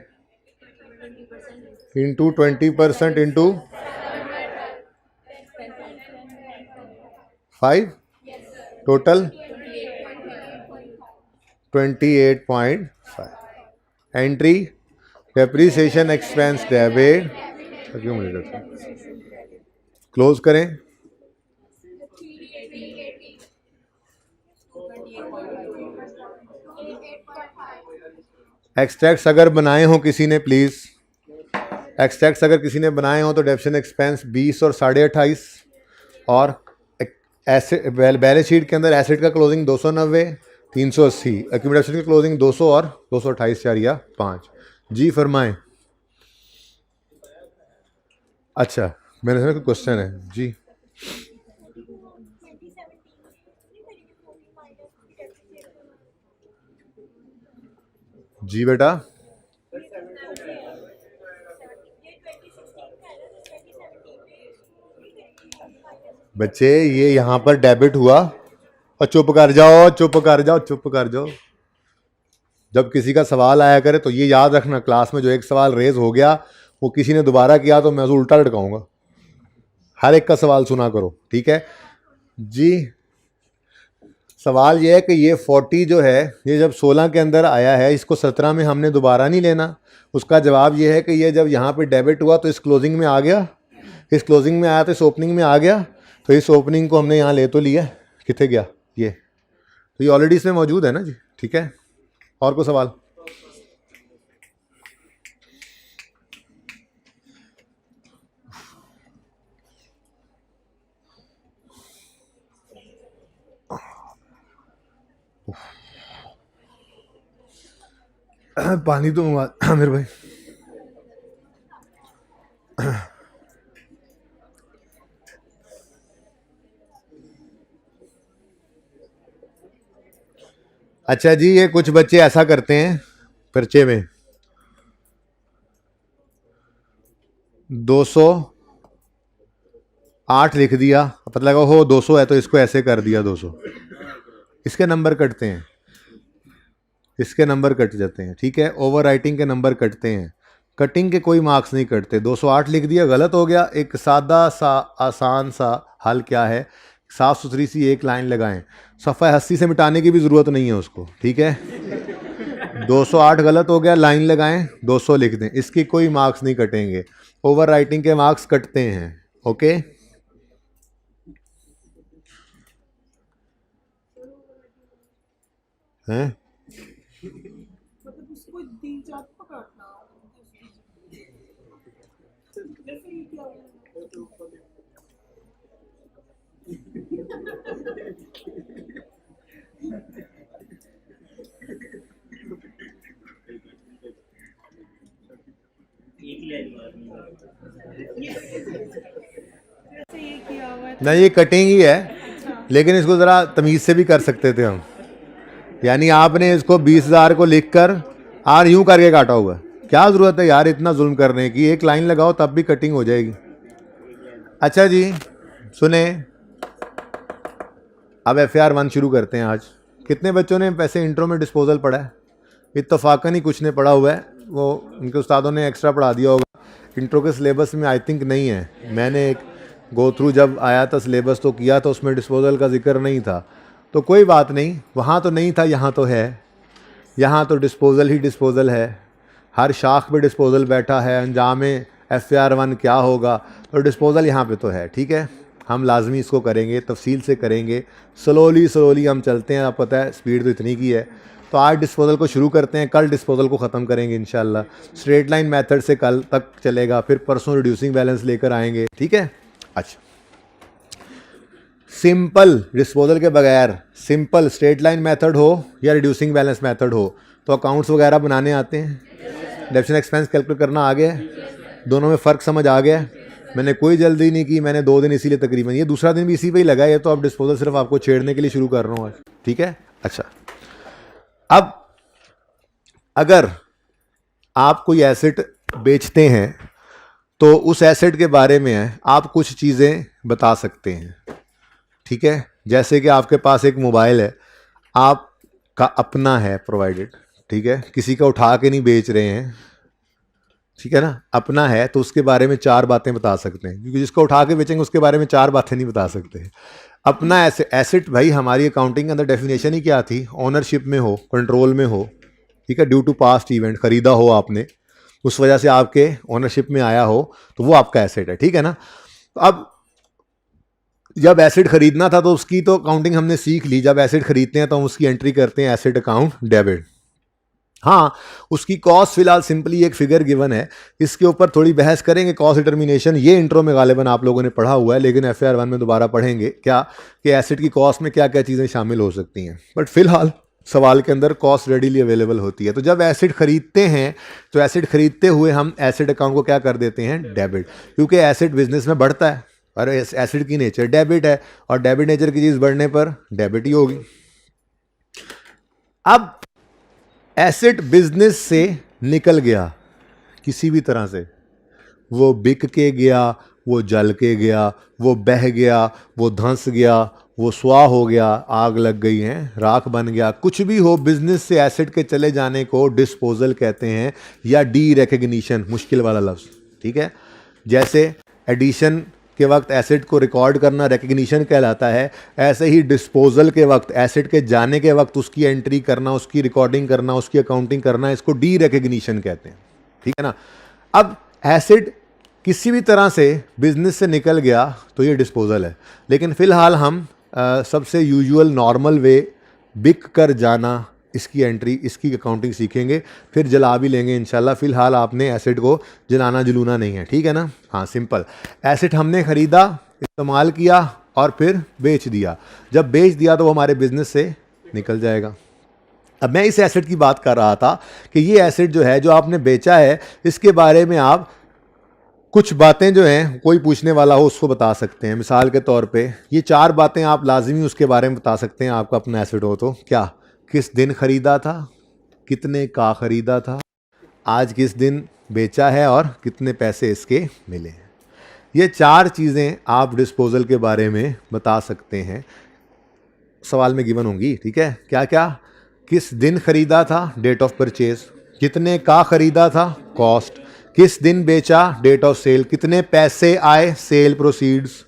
into 20% into 5, total 28.5। Entry depreciation expense debit, close करें। एक्सट्रैक्ट्स अगर बनाए हो किसी ने, प्लीज एक्सट्रैक्ट्स अगर किसी ने बनाए हो तो डेप्शन एक्सपेंस 20 और 28.5, और एसेट बैलेंस शीट के अंदर एसेट का क्लोजिंग 290 380, एक्यूमुलेशन की क्लोजिंग 200 और 228 4 या 5। जी फरमाएं। अच्छा मेरे सामने कोई क्वेश्चन है जी। जी बेटा बच्चे ये यहाँ पर डेबिट हुआ, और चुप कर जाओ चुप कर जाओ चुप कर जाओ। जब किसी का सवाल आया करे तो ये याद रखना, क्लास में जो एक सवाल रेज हो गया वो किसी ने दोबारा किया तो मैं उसे उल्टा लटकाऊंगा। हर एक का सवाल सुना करो, ठीक है जी। सवाल ये है कि ये 40 जो है ये जब 16 के अंदर आया है, इसको 17 में हमने दोबारा नहीं लेना। उसका जवाब ये है कि ये जब यहाँ पे डेबिट हुआ तो इस क्लोजिंग में आ गया, इस क्लोजिंग में आया तो इस ओपनिंग में आ गया, तो इस ओपनिंग को हमने यहाँ ले तो लिया, कितने गया ये, तो ये ऑलरेडी इसमें मौजूद है ना जी, ठीक है। और कोई सवाल? पानी तो मेरे भाई। अच्छा जी, ये कुछ बच्चे ऐसा करते हैं पर्चे में 208 लिख दिया, पता लगा हो 200 है तो इसको ऐसे कर दिया 200, इसके नंबर कटते हैं, इसके नंबर कट जाते हैं, ठीक है। ओवर राइटिंग के नंबर कटते हैं, कटिंग के कोई मार्क्स नहीं कटते। 208 लिख दिया, गलत हो गया। एक सादा सा आसान सा हल क्या है, साफ सुथरी सी एक लाइन लगाएं, सफ़ा हस्ती से मिटाने की भी ज़रूरत नहीं है उसको, ठीक है। 208 गलत हो गया, लाइन लगाएं, 200 लिख दें, इसकी कोई मार्क्स नहीं कटेंगे। ओवर राइटिंग के मार्क्स कटते हैं, ओके। हैं नहीं, ये कटिंग ही है, लेकिन इसको ज़रा तमीज़ से भी कर सकते थे हम। यानी आपने इसको 20,000 को लिखकर आर यूं करके काटा हुआ है, क्या ज़रूरत है यार इतना जुल्म करने की, एक लाइन लगाओ तब भी कटिंग हो जाएगी। अच्छा जी सुने, अब FAR 1 शुरू करते हैं। आज कितने बच्चों ने वैसे इंट्रो में डिस्पोजल पढ़ा है? इत्तफाकन ही कुछ ने पढ़ा हुआ है, वो उनके उस्तादों ने एक्स्ट्रा पढ़ा दिया होगा। इंट्रो के सिलेबस में आई थिंक नहीं है, मैंने एक गो थ्रू जब आया था सिलेबस तो किया तो उसमें डिस्पोजल का जिक्र नहीं था, तो कोई बात नहीं, वहाँ तो नहीं था यहाँ तो है। यहाँ तो डिस्पोजल ही डिस्पोजल है, हर शाख पे डिस्पोजल बैठा है, अंजाम FAR 1 क्या होगा, तो डिस्पोजल यहाँ पे तो है, ठीक है। हम लाजमी इसको करेंगे, तफसील से करेंगे, स्लोली हम चलते हैं, आपको पता है स्पीड तो इतनी की है। तो आज डिस्पोजल को शुरू करते हैं, कल डिस्पोजल को ख़त्म करेंगे इंशाल्लाह। स्ट्रेट लाइन मेथड से कल तक चलेगा, फिर परसों रिड्यूसिंग बैलेंस लेकर आएंगे, ठीक है। अच्छा, सिंपल डिस्पोजल के बगैर, सिंपल स्ट्रेट लाइन मेथड हो या रिड्यूसिंग बैलेंस मेथड हो, तो अकाउंट्स वगैरह बनाने आते हैं, डेबिट एक्सपेंस कैलकुलेट करना आ गया, दोनों में फ़र्क समझ आ गया। मैंने कोई जल्दी नहीं की, मैंने 2 दिन इसीलिए तकरीबन, ये दूसरा दिन भी इसी पे ही लगा है, तो अब डिस्पोजल सिर्फ आपको छेड़ने के लिए शुरू कर रहा हूँ आज, ठीक है। अच्छा, अब अगर आप कोई एसेट बेचते हैं तो उस एसेट के बारे में आप कुछ चीज़ें बता सकते हैं, ठीक है। जैसे कि आपके पास एक मोबाइल है, आपका अपना है प्रोवाइडेड, ठीक है, किसी का उठा के नहीं बेच रहे हैं, ठीक है ना, अपना है, तो उसके बारे में 4 बातें बता सकते हैं, क्योंकि जिसको उठा के बेचेंगे उसके बारे में 4 बातें नहीं बता सकते। अपना एसेट भाई हमारी अकाउंटिंग के अंदर डेफिनेशन ही क्या थी, ओनरशिप में हो, कंट्रोल में हो, ठीक है, ड्यू टू पास्ट इवेंट, ख़रीदा हो आपने, उस वजह से आपके ओनरशिप में आया हो, तो वो आपका एसेट है, ठीक है ना। अब जब एसेट खरीदना था तो उसकी तो अकाउंटिंग हमने सीख ली, जब एसेट खरीदते हैं तो हम उसकी एंट्री करते हैं एसेट अकाउंट डेबिट। हाँ, उसकी कॉस्ट फिलहाल सिंपली एक फिगर गिवन है, इसके ऊपर थोड़ी बहस करेंगे, कॉस्ट डिटर्मिनेशन, ये इंट्रो में गालिबन आप लोगों ने पढ़ा हुआ है, लेकिन FAR 1 में दोबारा पढ़ेंगे क्या कि एसेट की कॉस्ट में क्या क्या चीज़ें शामिल हो सकती हैं। बट फिलहाल सवाल के अंदर कॉस्ट रेडीली अवेलेबल होती है। तो जब एसेट खरीदते हैं तो एसेट खरीदते हुए हम एसेट अकाउंट को क्या कर देते हैं, डेबिट, क्योंकि एसेट बिजनेस में बढ़ता है और एसेट की नेचर डेबिट है, और डेबिट नेचर की चीज़ बढ़ने पर डेबिट ही होगी। अब एसेट बिजनेस से निकल गया किसी भी तरह से, वो बिक के गया, वो जल के गया, वो बह गया, वो धंस गया, वो स्वाह हो गया, आग लग गई है, राख बन गया, कुछ भी हो, बिजनेस से एसेट के चले जाने को डिस्पोजल कहते हैं, या डी रिकग्निशन, मुश्किल वाला लफ्ज़, ठीक है। जैसे एडिशन के वक्त एसेट को रिकॉर्ड करना रिकग्निशन कहलाता है, ऐसे ही डिस्पोजल के वक्त, एसेट के जाने के वक्त उसकी एंट्री करना, उसकी रिकॉर्डिंग करना, उसकी अकाउंटिंग करना, इसको डी रिकग्निशन कहते हैं, ठीक है ना। अब एसेट किसी भी तरह से बिजनेस से निकल गया तो ये डिस्पोजल है, लेकिन फ़िलहाल हम सबसे यूजुअल नॉर्मल वे बिक कर जाना, इसकी एंट्री, इसकी अकाउंटिंग सीखेंगे, फिर जला भी लेंगे इंशाल्लाह। फ़िलहाल आपने एसेट को जलाना जलूना नहीं है, ठीक है ना। हाँ, सिंपल, एसेट हमने ख़रीदा, इस्तेमाल किया और फिर बेच दिया, जब बेच दिया तो वो हमारे बिजनेस से निकल जाएगा। अब मैं इस एसेट की बात कर रहा था कि ये एसेट जो है, जो आपने बेचा है, इसके बारे में आप कुछ बातें जो हैं, कोई पूछने वाला हो उसको बता सकते हैं। मिसाल के तौर पे ये 4 बातें आप लाजमी उसके बारे में बता सकते हैं, आपका अपना एसेट हो तो, क्या किस दिन खरीदा था, कितने का खरीदा था, आज किस दिन बेचा है और कितने पैसे इसके मिले हैं। ये 4 चीज़ें आप डिस्पोजल के बारे में बता सकते हैं, सवाल में गिवन होंगी। ठीक है, क्या क्या? किस दिन खरीदा था, डेट ऑफ परचेज, कितने का खरीदा था, कॉस्ट, किस दिन बेचा, डेट ऑफ सेल, कितने पैसे आए, सेल प्रोसीड्स।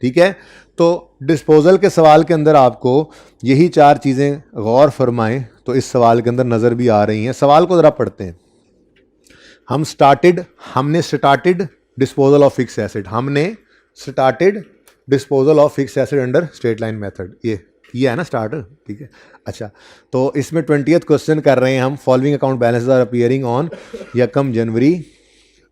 ठीक है, तो डिस्पोजल के सवाल के अंदर आपको यही 4 चीज़ें गौर फरमाएं तो इस सवाल के अंदर नज़र भी आ रही हैं। सवाल को ज़रा पढ़ते हैं। हमने started disposal of fix asset, हमने started disposal of fix asset under straight line method, ये किया है ना स्टार्ट। ठीक है, अच्छा, तो इसमें 20th क्वेश्चन कर रहे हैं हम। Following account balances are appearing on यकम जनवरी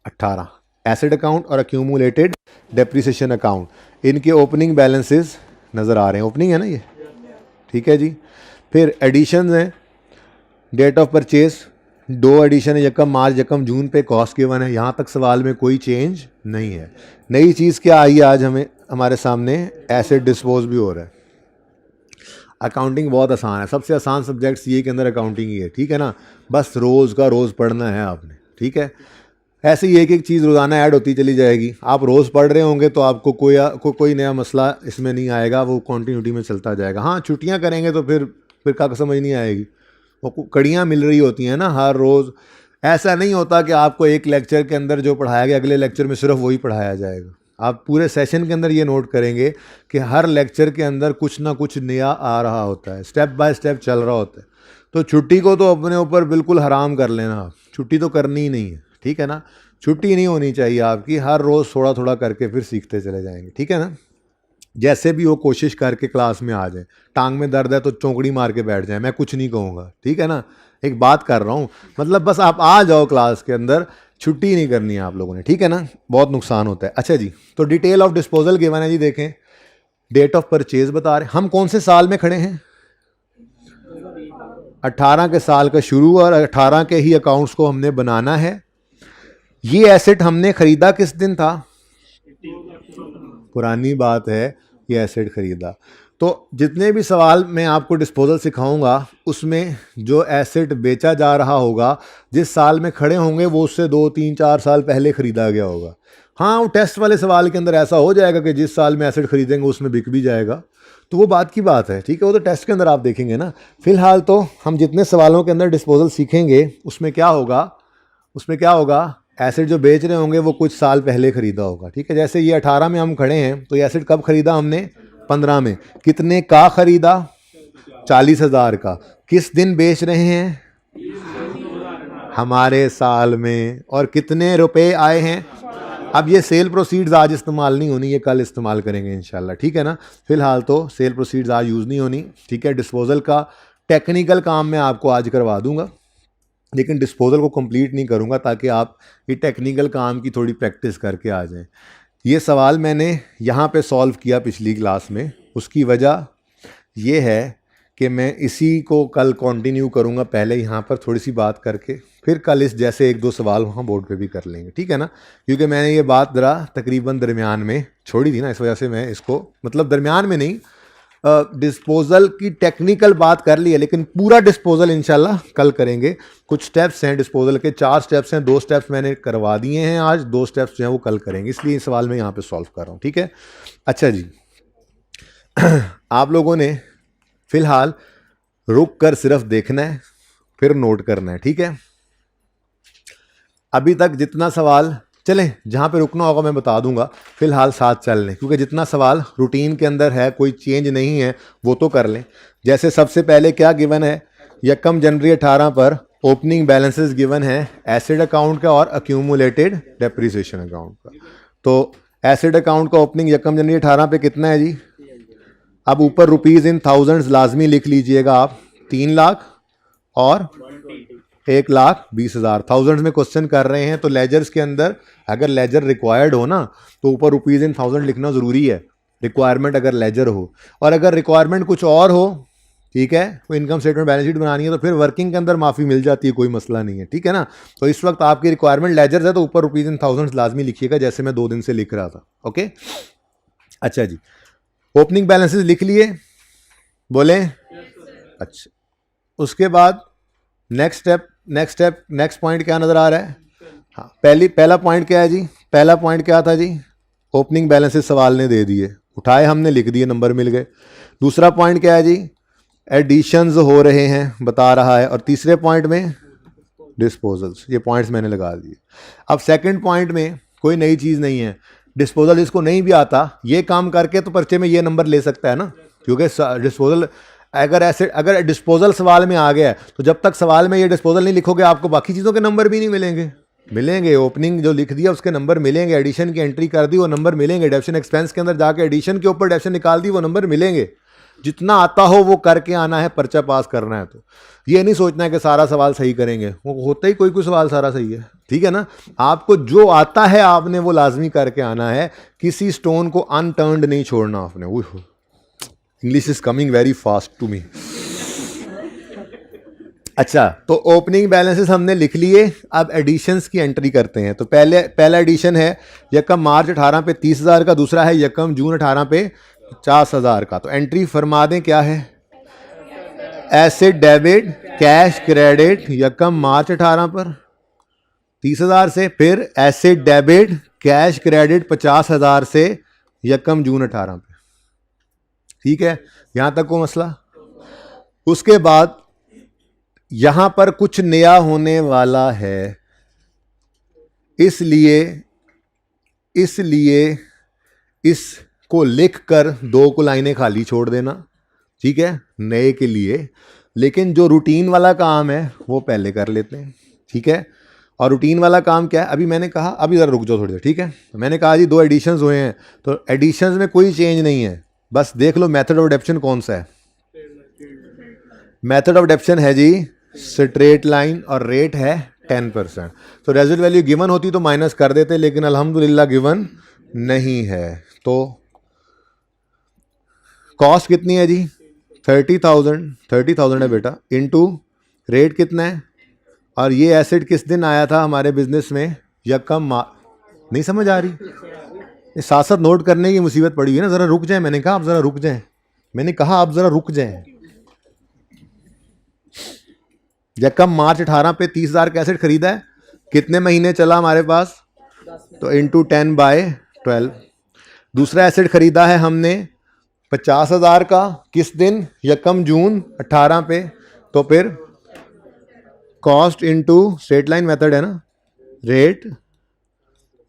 18, एसेट अकाउंट और अक्यूमुलेटेड डेप्रिसिएशन अकाउंट, इनके ओपनिंग बैलेंसेस नज़र आ रहे हैं। ओपनिंग है ना ये, ठीक है जी। फिर एडिशन है, डेट ऑफ परचेज 2 एडिशन है, यकम मार्च यकम जून पे, कॉस्ट गिवन है। यहाँ तक सवाल में कोई चेंज नहीं है। नई चीज़ क्या आई आज हमारे सामने, एसेट डिस्पोज भी हो रहा है। अकाउंटिंग बहुत आसान है, सबसे आसान सब्जेक्ट सीए के अंदर अकाउंटिंग ही है। ठीक है ना, बस रोज़ का रोज़ पढ़ना है आपने। ठीक है, ऐसे ही एक एक चीज़ रोज़ाना ऐड होती चली जाएगी। आप रोज़ पढ़ रहे होंगे तो आपको कोई नया मसला इसमें नहीं आएगा, वो कॉन्टीन्यूटी में चलता जाएगा। हाँ, छुट्टियाँ करेंगे तो फिर का समझ नहीं आएगी, वो कड़ियाँ मिल रही होती हैं ना हर रोज़। ऐसा नहीं होता कि आपको एक लेक्चर के अंदर जो पढ़ाया गया अगले लेक्चर में सिर्फ वही पढ़ाया जाएगा। आप पूरे सेशन के अंदर ये नोट करेंगे कि हर लेक्चर के अंदर कुछ ना कुछ नया आ रहा होता है, स्टेप बाय स्टेप चल रहा होता है। तो छुट्टी को तो अपने ऊपर बिल्कुल हराम कर लेना, आप छुट्टी तो करनी ही नहीं है। ठीक है ना, छुट्टी नहीं होनी चाहिए आपकी, हर रोज़ थोड़ा थोड़ा करके फिर सीखते चले जाएंगे। ठीक है ना, जैसे भी वो कोशिश करके क्लास में आ जाए। टांग में दर्द है तो चौकड़ी मार के बैठ जाए, मैं कुछ नहीं कहूँगा। ठीक है ना, एक बात कर रहा हूँ, मतलब बस आप आ जाओ क्लास के अंदर, छुट्टी नहीं करनी है आप लोगों ने। ठीक है ना, बहुत नुकसान होता है। अच्छा जी, तो डिटेल ऑफ डिस्पोजल गिवन है जी। देखें, डेट ऑफ परचेज बता रहे, हम कौन से साल में खड़े हैं, 18 के साल का शुरू, और 18 के ही अकाउंट्स को हमने बनाना है। ये एसेट हमने खरीदा किस दिन था, पुरानी बात है, ये एसेट खरीदा। तो जितने भी सवाल मैं आपको डिस्पोजल सिखाऊंगा उसमें जो एसेट बेचा जा रहा होगा, जिस साल में खड़े होंगे वो उससे 2, 3, 4 साल पहले खरीदा गया होगा। हाँ, वो टेस्ट वाले सवाल के अंदर ऐसा हो जाएगा कि जिस साल में एसेट खरीदेंगे उसमें बिक भी जाएगा, तो वो बात की बात है। ठीक है, वो तो टेस्ट के अंदर आप देखेंगे ना। फिलहाल तो हम जितने सवालों के अंदर डिस्पोजल सीखेंगे उसमें क्या होगा, एसेट जो बेच रहे होंगे वो कुछ साल पहले खरीदा होगा। ठीक है, जैसे ये 18 में हम खड़े हैं तो ये एसेट कब खरीदा हमने, 15 में। कितने का खरीदा, 40,000 का। किस दिन बेच रहे हैं, हमारे साल में। और कितने रुपए आए हैं। अब ये सेल प्रोसीड्स आज इस्तेमाल नहीं होनी, ये कल इस्तेमाल करेंगे इंशाल्लाह। ठीक है ना, फिलहाल तो सेल प्रोसीड्स आज यूज़ नहीं होनी। ठीक है, डिस्पोजल का टेक्निकल काम मैं आपको आज करवा दूंगा, लेकिन डिस्पोजल को कंप्लीट नहीं करूंगा ताकि आप ये टेक्निकल काम की थोड़ी प्रैक्टिस करके आ जाएं। ये सवाल मैंने यहाँ पे सॉल्व किया पिछली क्लास में, उसकी वजह ये है कि मैं इसी को कल कंटिन्यू करूँगा। पहले यहाँ पर थोड़ी सी बात करके फिर कल इस जैसे 1-2 सवाल वहाँ बोर्ड पे भी कर लेंगे। ठीक है ना, क्योंकि मैंने ये बात ज़रा तकरीबन दरमियान में छोड़ी थी ना, इस वजह से मैं इसको, मतलब दरमियान में नहीं, डिस्पोजल की टेक्निकल बात कर ली है, लेकिन पूरा डिस्पोजल इंशाल्लाह कल करेंगे। कुछ स्टेप्स हैं डिस्पोजल के, 4 स्टेप्स हैं, 2 स्टेप्स मैंने करवा दिए हैं आज, 2 स्टेप्स जो हैं वो कल करेंगे, इसलिए इस सवाल में यहाँ पे सॉल्व कर रहा हूँ। ठीक है, अच्छा जी, आप लोगों ने फिलहाल रुक कर सिर्फ देखना है, फिर नोट करना है। ठीक है, अभी तक जितना सवाल, चलें जहाँ पे रुकना होगा मैं बता दूंगा, फिलहाल साथ चल लें, क्योंकि जितना सवाल रूटीन के अंदर है, कोई चेंज नहीं है, वो तो कर लें। जैसे सबसे पहले क्या गिवन है, यकम जनवरी 18 पर ओपनिंग बैलेंसेस गिवन है एसेट अकाउंट का और अक्यूमुलेटेड डेप्रिसिएशन अकाउंट का। तो एसेट अकाउंट का ओपनिंग यकम जनवरी 18 पे कितना है जी, अब ऊपर रुपीज़ इन थाउजेंड्स लाजमी लिख लीजिएगा आप, 3 लाख और 1,20,000 थाउजेंड्स में क्वेश्चन कर रहे हैं। तो लेजर्स के अंदर अगर लेजर रिक्वायर्ड हो ना तो ऊपर रुपीज़ इन थाउजेंड लिखना ज़रूरी है, रिक्वायरमेंट अगर लेजर हो। और अगर रिक्वायरमेंट कुछ और हो, ठीक है, कोई इनकम स्टेटमेंट बैलेंस शीट बनानी है तो फिर वर्किंग के अंदर माफ़ी मिल जाती है, कोई मसला नहीं है। ठीक है ना, तो इस वक्त आपकी रिक्वायरमेंट लेजर्स है तो ऊपर रुपीज़ इन थाउजेंड्स लाजमी लिखिएगा, जैसे मैं 2 दिन से लिख रहा था। ओके, अच्छा जी, ओपनिंग बैलेंसेस लिख लिए, बोले। अच्छा, उसके बाद नेक्स्ट पॉइंट क्या नज़र आ रहा है? हाँ, पहला पॉइंट क्या है जी? पहला पॉइंट क्या था जी? ओपनिंग बैलेंसेस सवाल ने दे दिए, उठाए हमने, लिख दिए, नंबर मिल गए। दूसरा पॉइंट क्या है जी? एडिशंस हो रहे हैं बता रहा है। और तीसरे पॉइंट में डिस्पोजल्स, ये पॉइंट्स मैंने लगा दिए। अब सेकंड पॉइंट में कोई नई चीज़ नहीं है। डिस्पोजल जिसको नहीं भी आता ये काम करके तो पर्चे में ये नंबर ले सकता है ना, क्योंकि डिस्पोजल अगर डिस्पोजल सवाल में आ गया है तो जब तक सवाल में ये डिस्पोजल नहीं लिखोगे आपको बाकी चीज़ों के नंबर भी नहीं मिलेंगे। ओपनिंग जो लिख दिया उसके नंबर मिलेंगे, एडिशन की एंट्री कर दी वो नंबर मिलेंगे, डेफिशन एक्सपेंस के अंदर जाके एडिशन के ऊपर डेफिशन निकाल दी वो नंबर मिलेंगे। जितना आता हो वो करके आना है, पर्चा पास करना है। तो ये नहीं सोचना है कि सारा सवाल सही करेंगे, वो होता ही कोई सवाल सारा सही है, ठीक है ना। आपको जो आता है आपने वो लाजमी करके आना है, किसी स्टोन को अनटर्न्ड नहीं छोड़ना आपने। English is coming very fast to me. अच्छा, तो ओपनिंग बैलेंसेस हमने लिख लिए, अब एडिशंस की एंट्री करते हैं। तो पहला एडिशन है यकम मार्च 18 पे 30,000 का, दूसरा है यकम जून 18 पे 50,000 का। तो एंट्री फरमा दें क्या है? एसेट डेबिट कैश क्रेडिट यकम मार्च 18 पर 30,000 से, फिर एसेट डेबिट कैश क्रेडिट 50,000 से यकम जून 18 पे। ठीक है, यहां तक को मसला। उसके बाद यहां पर कुछ नया होने वाला है, इसलिए इसको लिखकर 2 लाइनें खाली छोड़ देना, ठीक है, नए के लिए। लेकिन जो रूटीन वाला काम है वो पहले कर लेते हैं, ठीक है। और रूटीन वाला काम क्या है? अभी मैंने कहा, अभी ज़रा रुक जाओ थोड़ी देर, ठीक है। तो मैंने कहा जी 2 एडिशंस हुए हैं, तो एडिशंस में कोई चेंज नहीं है, बस देख लो मेथड ऑफ डेप्शन कौन सा है। मेथड ऑफ डेप्शन है जी स्ट्रेट लाइन और रेट है 10%। तो रेजिड वैल्यू गिवन होती तो माइनस कर देते, लेकिन अल्हम्दुलिल्लाह गिवन नहीं है। तो कॉस्ट कितनी है जी? 30,000 है बेटा, इनटू रेट कितना है, और ये एसेट किस दिन आया था हमारे बिजनेस में? यकम नहीं समझ आ रही? साथ साथ नोट करने की मुसीबत पड़ी है ना, ज़रा रुक जाए। मैंने कहा आप ज़रा रुक जाएं, यकम मार्च 18 पे 30,000 का एसेट खरीदा है, कितने महीने चला हमारे पास? तो इंटू 10/12। दूसरा एसेट खरीदा है हमने 50,000 का, किस दिन? यकम जून 18 पे। तो फिर cost into straight line method है ना, रेट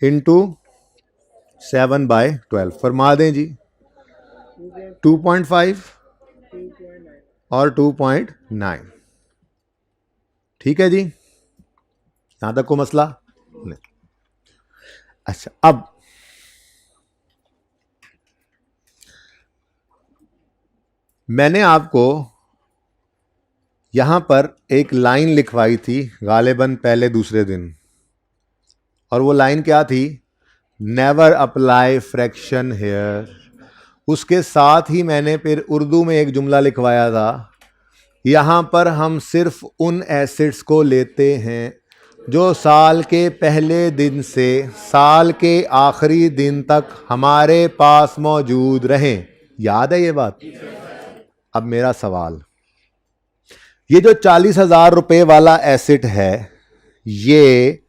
इंटू 7/12 फरमा दें जी, 2.5 और 2.9। ठीक है जी, यहां तक को मसला नहीं। अच्छा, अब मैंने आपको यहां पर एक लाइन लिखवाई थी गालिबन पहले दूसरे दिन, और वो लाइन क्या थी? Never apply fraction here. उसके साथ ही मैंने फिर उर्दू में एक जुमला लिखवाया था, यहां पर हम सिर्फ उन एसेट्स को लेते हैं जो साल के पहले दिन से साल के आखिरी दिन तक हमारे पास मौजूद रहें। याद है ये बात? अब मेरा सवाल, ये जो 40,000 रुपये वाला एसेट है, ये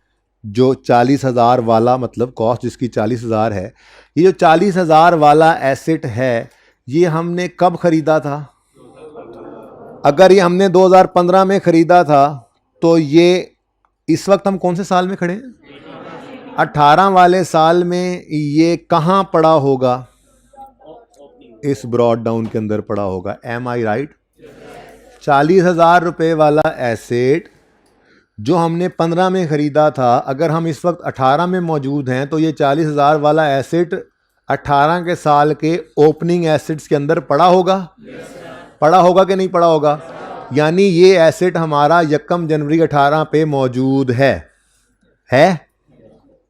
जो 40,000 वाला, मतलब कॉस्ट जिसकी 40,000 है, ये जो 40,000 वाला एसेट है, ये हमने कब खरीदा था? अगर ये हमने 2015 में खरीदा था तो ये इस वक्त हम कौन से साल में खड़े हैं? 18 वाले साल में ये कहां पड़ा होगा? इस ब्रॉड डाउन के अंदर पड़ा होगा। एम आई राइट? 40,000 रुपये वाला एसेट जो हमने 15 में खरीदा था, अगर हम इस वक्त 18 में मौजूद हैं तो ये 40,000 वाला एसेट 18 के साल के ओपनिंग एसेट्स के अंदर पड़ा होगा। पड़ा होगा कि नहीं पड़ा होगा? यानी ये एसेट हमारा यकम जनवरी 18 पे मौजूद है।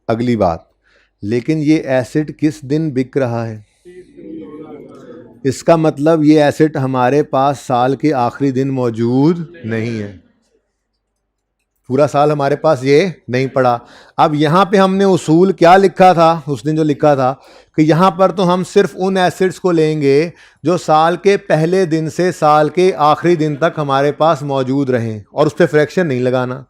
अगली बात, लेकिन ये एसेट किस दिन बिक रहा है? इसका मतलब ये एसेट हमारे पास साल के आखिरी दिन मौजूद नहीं है। पूरा साल हमारे पास ये नहीं पड़ा। अब यहाँ पे हमने उसूल क्या लिखा था उस दिन, जो लिखा था कि यहाँ पर तो हम सिर्फ उन एसिड्स को लेंगे जो साल के पहले दिन से साल के आखिरी दिन तक हमारे पास मौजूद रहें, और उस पर फ्रैक्शन नहीं लगाना।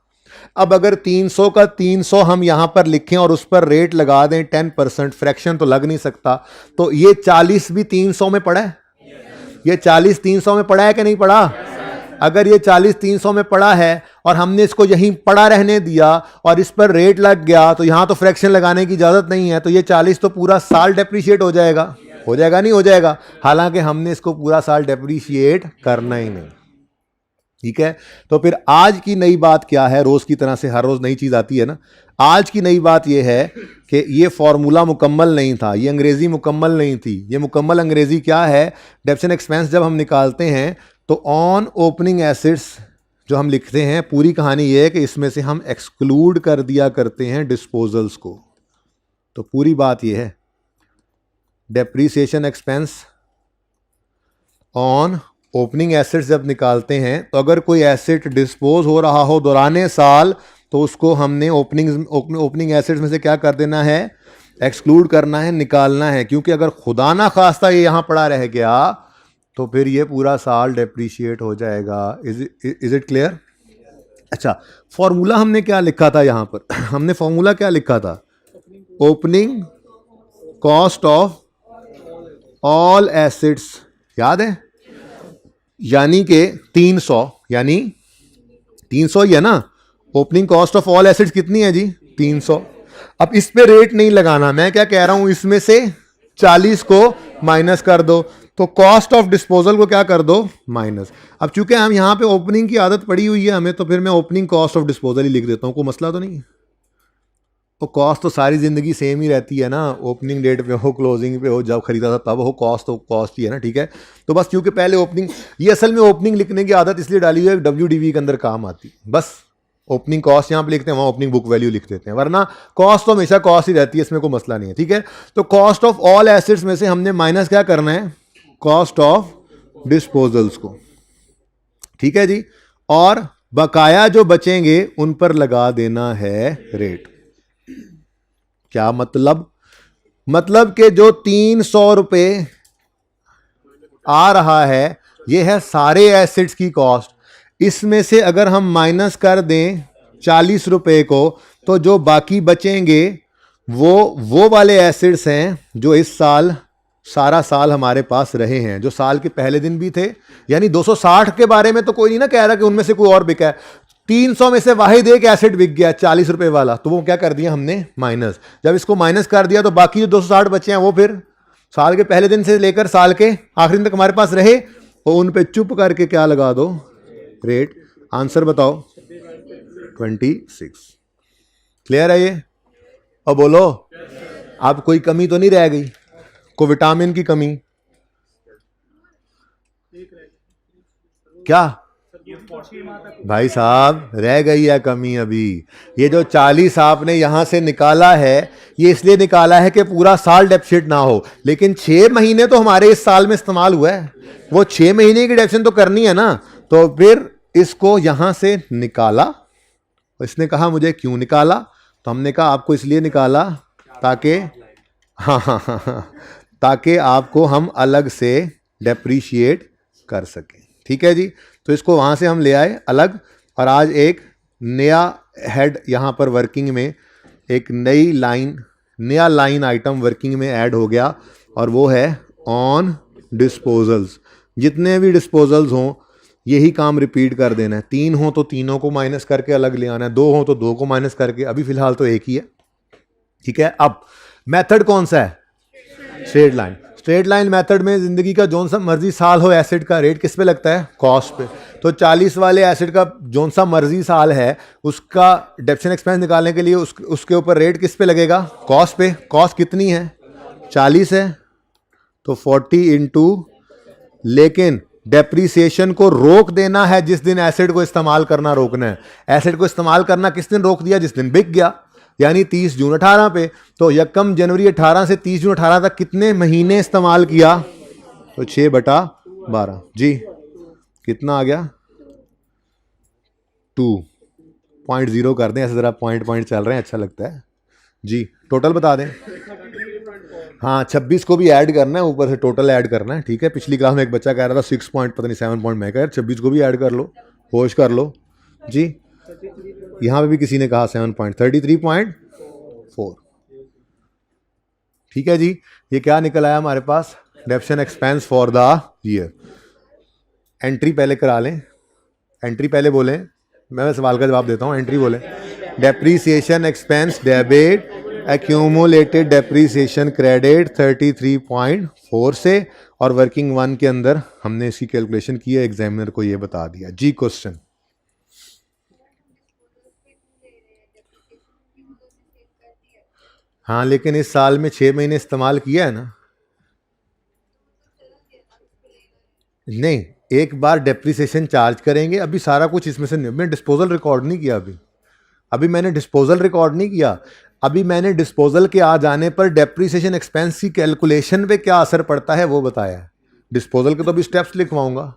अब अगर 300 का 300 हम यहाँ पर लिखें और उस पर रेट लगा दें 10%, फ्रैक्शन तो लग नहीं सकता। तो ये 40 भी 300 में पड़ा है, ये 40 300 में पड़ा है कि नहीं पड़ा? अगर ये 40 300 में पड़ा है और हमने इसको यहीं पड़ा रहने दिया और इस पर रेट लग गया, तो यहां तो फ्रैक्शन लगाने की इजाजत नहीं है, तो ये 40 तो पूरा साल डेप्रिशिएट हो जाएगा। हो जाएगा नहीं हो जाएगा? हालांकि हमने इसको पूरा साल डेप्रिशिएट करना ही नहीं। ठीक है, तो फिर आज की नई बात क्या है? रोज की तरह से हर रोज नई चीज आती है ना। आज की नई बात यह है कि ये फॉर्मूला मुकम्मल नहीं था, ये अंग्रेजी मुकम्मल नहीं थी। ये मुकम्मल अंग्रेजी क्या है? डेप्थ एंड एक्सपेंस जब हम निकालते हैं तो ऑन ओपनिंग एसिड्स जो हम लिखते हैं, पूरी कहानी ये है कि इसमें से हम एक्सक्लूड कर दिया करते हैं डिस्पोजल्स को। तो पूरी बात ये है, depreciation expense on opening acids जब निकालते हैं तो अगर कोई एसिड डिस्पोज हो रहा हो दौराने साल, तो उसको हमने ओपनिंग एसिड्स में से क्या कर देना है? एक्सक्लूड करना है, निकालना है। क्योंकि अगर खुदा ना खास्ता ये यहाँ पड़ा रह गया तो फिर ये पूरा साल डेप्रीशिएट हो जाएगा। Is it clear? अच्छा, फॉर्मूला हमने क्या लिखा था यहाँ पर? हमने फॉर्मूला क्या लिखा था? Opening cost of all acids, याद है? यानी कि 300, यानी 300 ही है ना। Opening cost of all acids कितनी है जी? 300। अब इस पे रेट नहीं लगाना, मैं क्या कह रहा हूं, इसमें से 40 को माइनस कर दो, तो कॉस्ट ऑफ डिस्पोजल को क्या कर दो? माइनस। अब चूंकि हम यहाँ पे ओपनिंग की आदत पड़ी हुई है हमें, तो फिर मैं ओपनिंग कॉस्ट ऑफ डिस्पोजल ही लिख देता हूँ, कोई मसला तो नहीं है। तो कॉस्ट तो सारी जिंदगी सेम ही रहती है ना, ओपनिंग डेट पे हो, क्लोजिंग पे हो, जब खरीदा था तब हो, कॉस्ट तो कॉस्ट ही है ना। ठीक है, तो बस क्योंकि पहले ओपनिंग, ये असल में ओपनिंग लिखने की आदत इसलिए डाली हुई है WDV के अंदर काम आती, बस ओपनिंग कॉस्ट यहाँ पे लिखते हैं, वहाँ ओपनिंग बुक वैल्यू लिख देते हैं, वरना कॉस्ट तो हमेशा कॉस्ट ही रहती है, इसमें कोई मसला नहीं है। ठीक है, तो कॉस्ट ऑफ ऑल एसिड्स में से हमने माइनस क्या करना है? कॉस्ट ऑफ डिस्पोजल्स को। ठीक है जी, और बकाया जो बचेंगे उन पर लगा देना है रेट। क्या मतलब? मतलब कि जो 300 रुपए आ रहा है, यह है सारे एसिड्स की कॉस्ट। इसमें से अगर हम माइनस कर दें 40 रुपए को, तो जो बाकी बचेंगे वो वाले एसिड्स हैं जो इस साल सारा साल हमारे पास रहे हैं, जो साल के पहले दिन भी थे। यानी 260 के बारे में तो कोई नहीं ना कह रहा कि उनमें से कोई और बिका है। 300 में से वाहिद एक एसिड बिक गया 40 रुपए वाला, तो वो क्या कर दिया हमने? माइनस। जब इसको माइनस कर दिया तो बाकी जो 260 बचे हैं वो फिर साल के पहले दिन से लेकर साल के आखिरी दिन तक हमारे पास रहे, और उन पे चुप करके क्या लगा दो? रेट। आंसर बताओ? 26। क्लियर है ये? और बोलो, अब कोई कमी तो नहीं रह गई? को विटामिन की कमी? क्या भाई साहब रह गई है कमी अभी? ये जो 40 आपने यहां से निकाला है, ये इसलिए निकाला है कि पूरा साल डेफिसिट ना हो, लेकिन 6 महीने तो हमारे इस साल में इस्तेमाल हुआ है, वो 6 महीने की डेफिसिट तो करनी है ना। तो फिर इसको यहां से निकाला। इसने कहा मुझे क्यों निकाला? तो हमने कहा आपको इसलिए निकाला ताकि हाँ, ताकि आपको हम अलग से डेप्रीशिएट कर सकें। ठीक है जी, तो इसको वहाँ से हम ले आए अलग, और आज एक नया हेड यहाँ पर वर्किंग में, एक नया लाइन आइटम वर्किंग में ऐड हो गया, और वो है ऑन डिस्पोजल्स। जितने भी डिस्पोजल्स हों यही काम रिपीट कर देना है। 3 हो तो तीनों को माइनस करके अलग ले आना है, 2 हो तो 2 को माइनस करके। अभी फिलहाल तो एक ही है। ठीक है, अब मेथड कौन सा है? Straight line. Straight line method में जिंदगी का जोन सा मर्जी साल हो, एसिड का रेट किस पे लगता है? कॉस्ट पे। तो 40 वाले एसिड का जोन सा मर्जी साल है, उसका डेप्थ एंड एक्सपेंस निकालने के लिए उसके ऊपर रेट किस पे लगेगा? कॉस्ट पे। कॉस्ट कितनी है? 40 है, तो 40 इंटू, लेकिन डेप्रीसिएशन को रोक देना है जिस दिन एसिड को इस्तेमाल करना रोकना है। एसिड को इस्तेमाल करना किस दिन रोक दिया? जिस दिन बिक गया, यानी 30 जून 18 पे। तो 1 जनवरी 18 से 30 जून 18 तक कितने महीने इस्तेमाल किया? तो 6/12 जी। कितना आ गया? 2। 0.0 कर दें, ऐसे ज़रा पॉइंट चल रहे हैं, अच्छा लगता है जी। टोटल बता दें। हाँ 26 को भी ऐड करना है, ऊपर से टोटल ऐड करना है, ठीक है। पिछली क्लास में एक बच्चा कह रहा था 6 पॉइंट पता नहीं 7 पॉइंट, मैं कह रहा 26 को भी ऐड कर लो, होश कर लो जी। यहाँ पे भी किसी ने कहा 7.33.4, ठीक है जी। ये क्या निकल आया हमारे पास, depreciation expense for the year. Entry पहले करा लें, एंट्री पहले बोलें, मैं सवाल का जवाब देता हूँ, एंट्री बोलें। Depreciation expense debit, accumulated depreciation credit 33.4 से, और वर्किंग 1 के अंदर हमने इसकी कैलकुलेशन की है, एग्जामिनर को ये बता दिया जी। क्वेश्चन, हाँ लेकिन इस साल में 6 महीने इस्तेमाल किया है ना, नहीं एक बार डेप्रीसिएशन चार्ज करेंगे, अभी सारा कुछ इसमें से नहीं, मैंने डिस्पोजल रिकॉर्ड नहीं किया अभी मैंने डिस्पोजल रिकॉर्ड नहीं किया, अभी मैंने डिस्पोजल के आ जाने पर डेप्रीसिएशन एक्सपेंस की कैलकुलेशन पे क्या असर पड़ता है वो बताया है। डिस्पोजल के तो अभी स्टेप्स लिखवाऊंगा,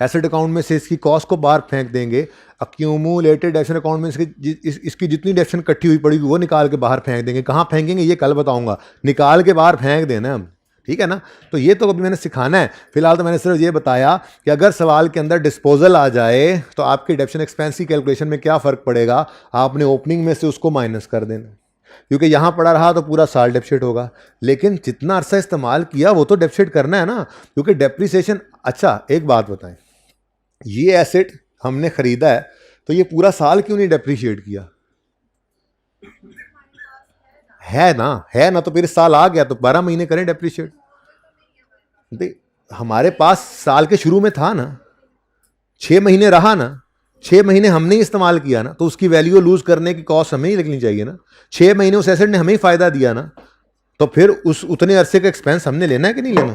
एसेट अकाउंट में से इसकी कॉस्ट को बाहर फेंक देंगे, अक्यूमुलेटेड डेप्शन अकाउंट में इसकी जितनी डेप्शन इकट्ठी हुई पड़ी वो निकाल के बाहर फेंक देंगे, कहाँ फेंकेंगे ये कल बताऊंगा, निकाल के बाहर फेंक देना हम, ठीक है ना। तो ये तो अभी मैंने सिखाना है, फिलहाल तो मैंने सिर्फ ये बताया कि अगर सवाल के अंदर डिस्पोजल आ जाए तो आपके डेप्शन एक्सपेंस की कैलकुलेशन में क्या फ़र्क पड़ेगा, आपने ओपनिंग में से उसको माइनस कर देना, क्योंकि यहाँ पड़ा रहा तो पूरा साल डेप्शिट होगा, लेकिन जितना अरसा इस्तेमाल किया वो तो डेप्शिट करना है ना, क्योंकि डेप्रीसिएशन। अच्छा एक बात बताएं, ये एसेट हमने खरीदा है तो ये पूरा साल क्यों नहीं डेप्रीशिएट किया, है ना, तो फिर इस साल आ गया तो 12 महीने करें डेप्रीशिएट। हमारे पास साल के शुरू में था ना, 6 महीने रहा ना, 6 महीने हमने ही इस्तेमाल किया ना, तो उसकी वैल्यू लूज करने की कॉस्ट हमें ही लगनी चाहिए ना। 6 महीने उस एसेट ने हमें ही फायदा दिया ना, तो फिर उस उतने अरसे का एक्सपेंस हमने लेना है कि नहीं लेना। ये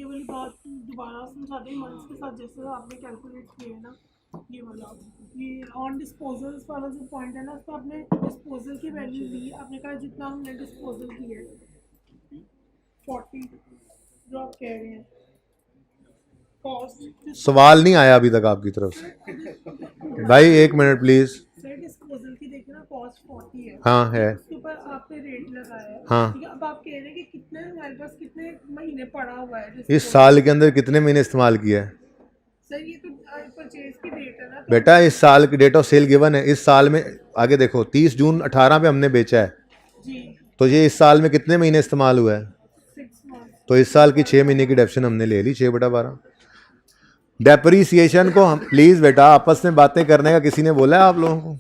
वाली बात दोबारा समझा दें, मंथ्स के साथ जैसे आपने कैलकुलेट किया है ना, ये वाला ये ऑन डिस्पोजल्स वाला जो पॉइंट है ना, उसको आपने डिस्पोजल की वैल्यू ली, आपने कहा जितना हमने डिस्पोजल किया है 40, जो आप कह रहे हैं कॉस्ट। सवाल नहीं आया अभी तक आपकी तरफ से भाई, 1 मिनट प्लीज। डिस्पोजल की देखिए ना, कॉस्ट 40 है, हाँ है, उसके ऊपर आपने रेट लगाया है, हाँ ठीक है। अब आप कह रहे हैं कि कितने हमारे पास कितने महीने पड़ा हुआ है इस साल के अंदर कितने महीने इस्तेमाल किया है। सर, ये तो परचेज की डेट है ना, तो बेटा इस साल की डेट ऑफ सेल गिवन है, इस साल में आगे देखो 30 जून 18 पे हमने बेचा है, जी तो ये इस साल में कितने महीने इस्तेमाल हुआ है, 6 मंथ। तो इस साल की 6 महीने की डेप्शन हमने ले ली, 6/12। डेप्रीसिएशन को हम प्लीज बेटा आपस में बातें करने का किसी ने बोला है आप लोगों को।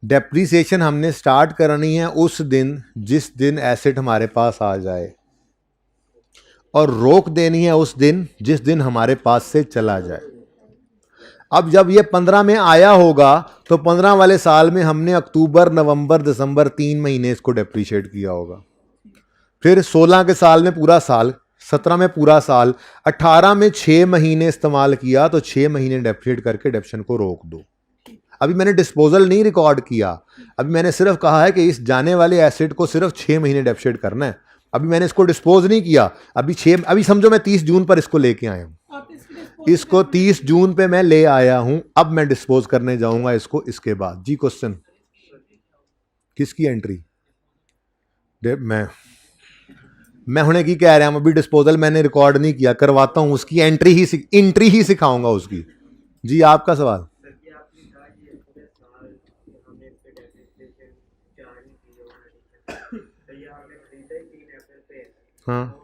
डेप्रीसिएशन हमने स्टार्ट करनी है उस दिन जिस दिन एसेट हमारे पास आ जाए, और रोक देनी है उस दिन जिस दिन हमारे पास से चला जाए। अब जब ये 15 में आया होगा तो 15 वाले साल में हमने अक्टूबर नवंबर दिसंबर 3 महीने इसको डेप्रीशिएट किया होगा, फिर 16 के साल में पूरा साल, 17 में पूरा साल, 18 में 6 महीने इस्तेमाल किया, तो 6 महीने डेप्रीशिएट करके डेप्शन को रोक दो। अभी मैंने डिस्पोजल नहीं रिकॉर्ड किया, अभी मैंने सिर्फ कहा है कि इस जाने वाले एसेट को सिर्फ 6 महीने डेप्रीशिएट करना है, अभी मैंने इसको डिस्पोज नहीं किया। अभी समझो मैं 30 जून पर इसको लेके आया हूं, इसको 30 जून पे मैं ले आया हूं, अब मैं डिस्पोज करने जाऊंगा इसको इसके बाद जी। क्वेश्चन, किसकी एंट्री, मैं होने की कह रहा हूं, अभी डिस्पोजल मैंने रिकॉर्ड नहीं किया, करवाता हूं, उसकी एंट्री ही सिखाऊंगा उसकी जी। आपका सवाल, हाँ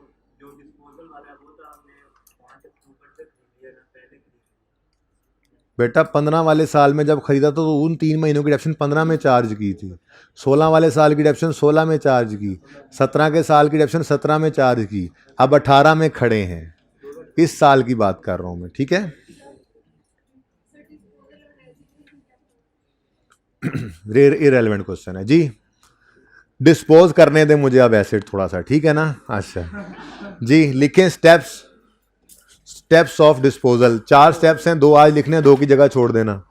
बेटा 15 वाले साल में जब खरीदा तो उन 3 महीनों की डेप्शन 15 में चार्ज की थी, 16 वाले साल की डेप्शन 16 में चार्ज की, 17 के साल की डेप्शन 17 में चार्ज की, अब 18 में खड़े हैं, इस साल की बात कर रहा हूं मैं, ठीक है। इररेलेवेंट क्वेश्चन है जी, डिस्पोज करने दें मुझे अब एसेट थोड़ा सा, ठीक है ना। अच्छा जी, लिखें स्टेप्स ऑफ डिस्पोजल, 4 स्टेप्स हैं, 2 आज लिखने, 2 की जगह छोड़ देना।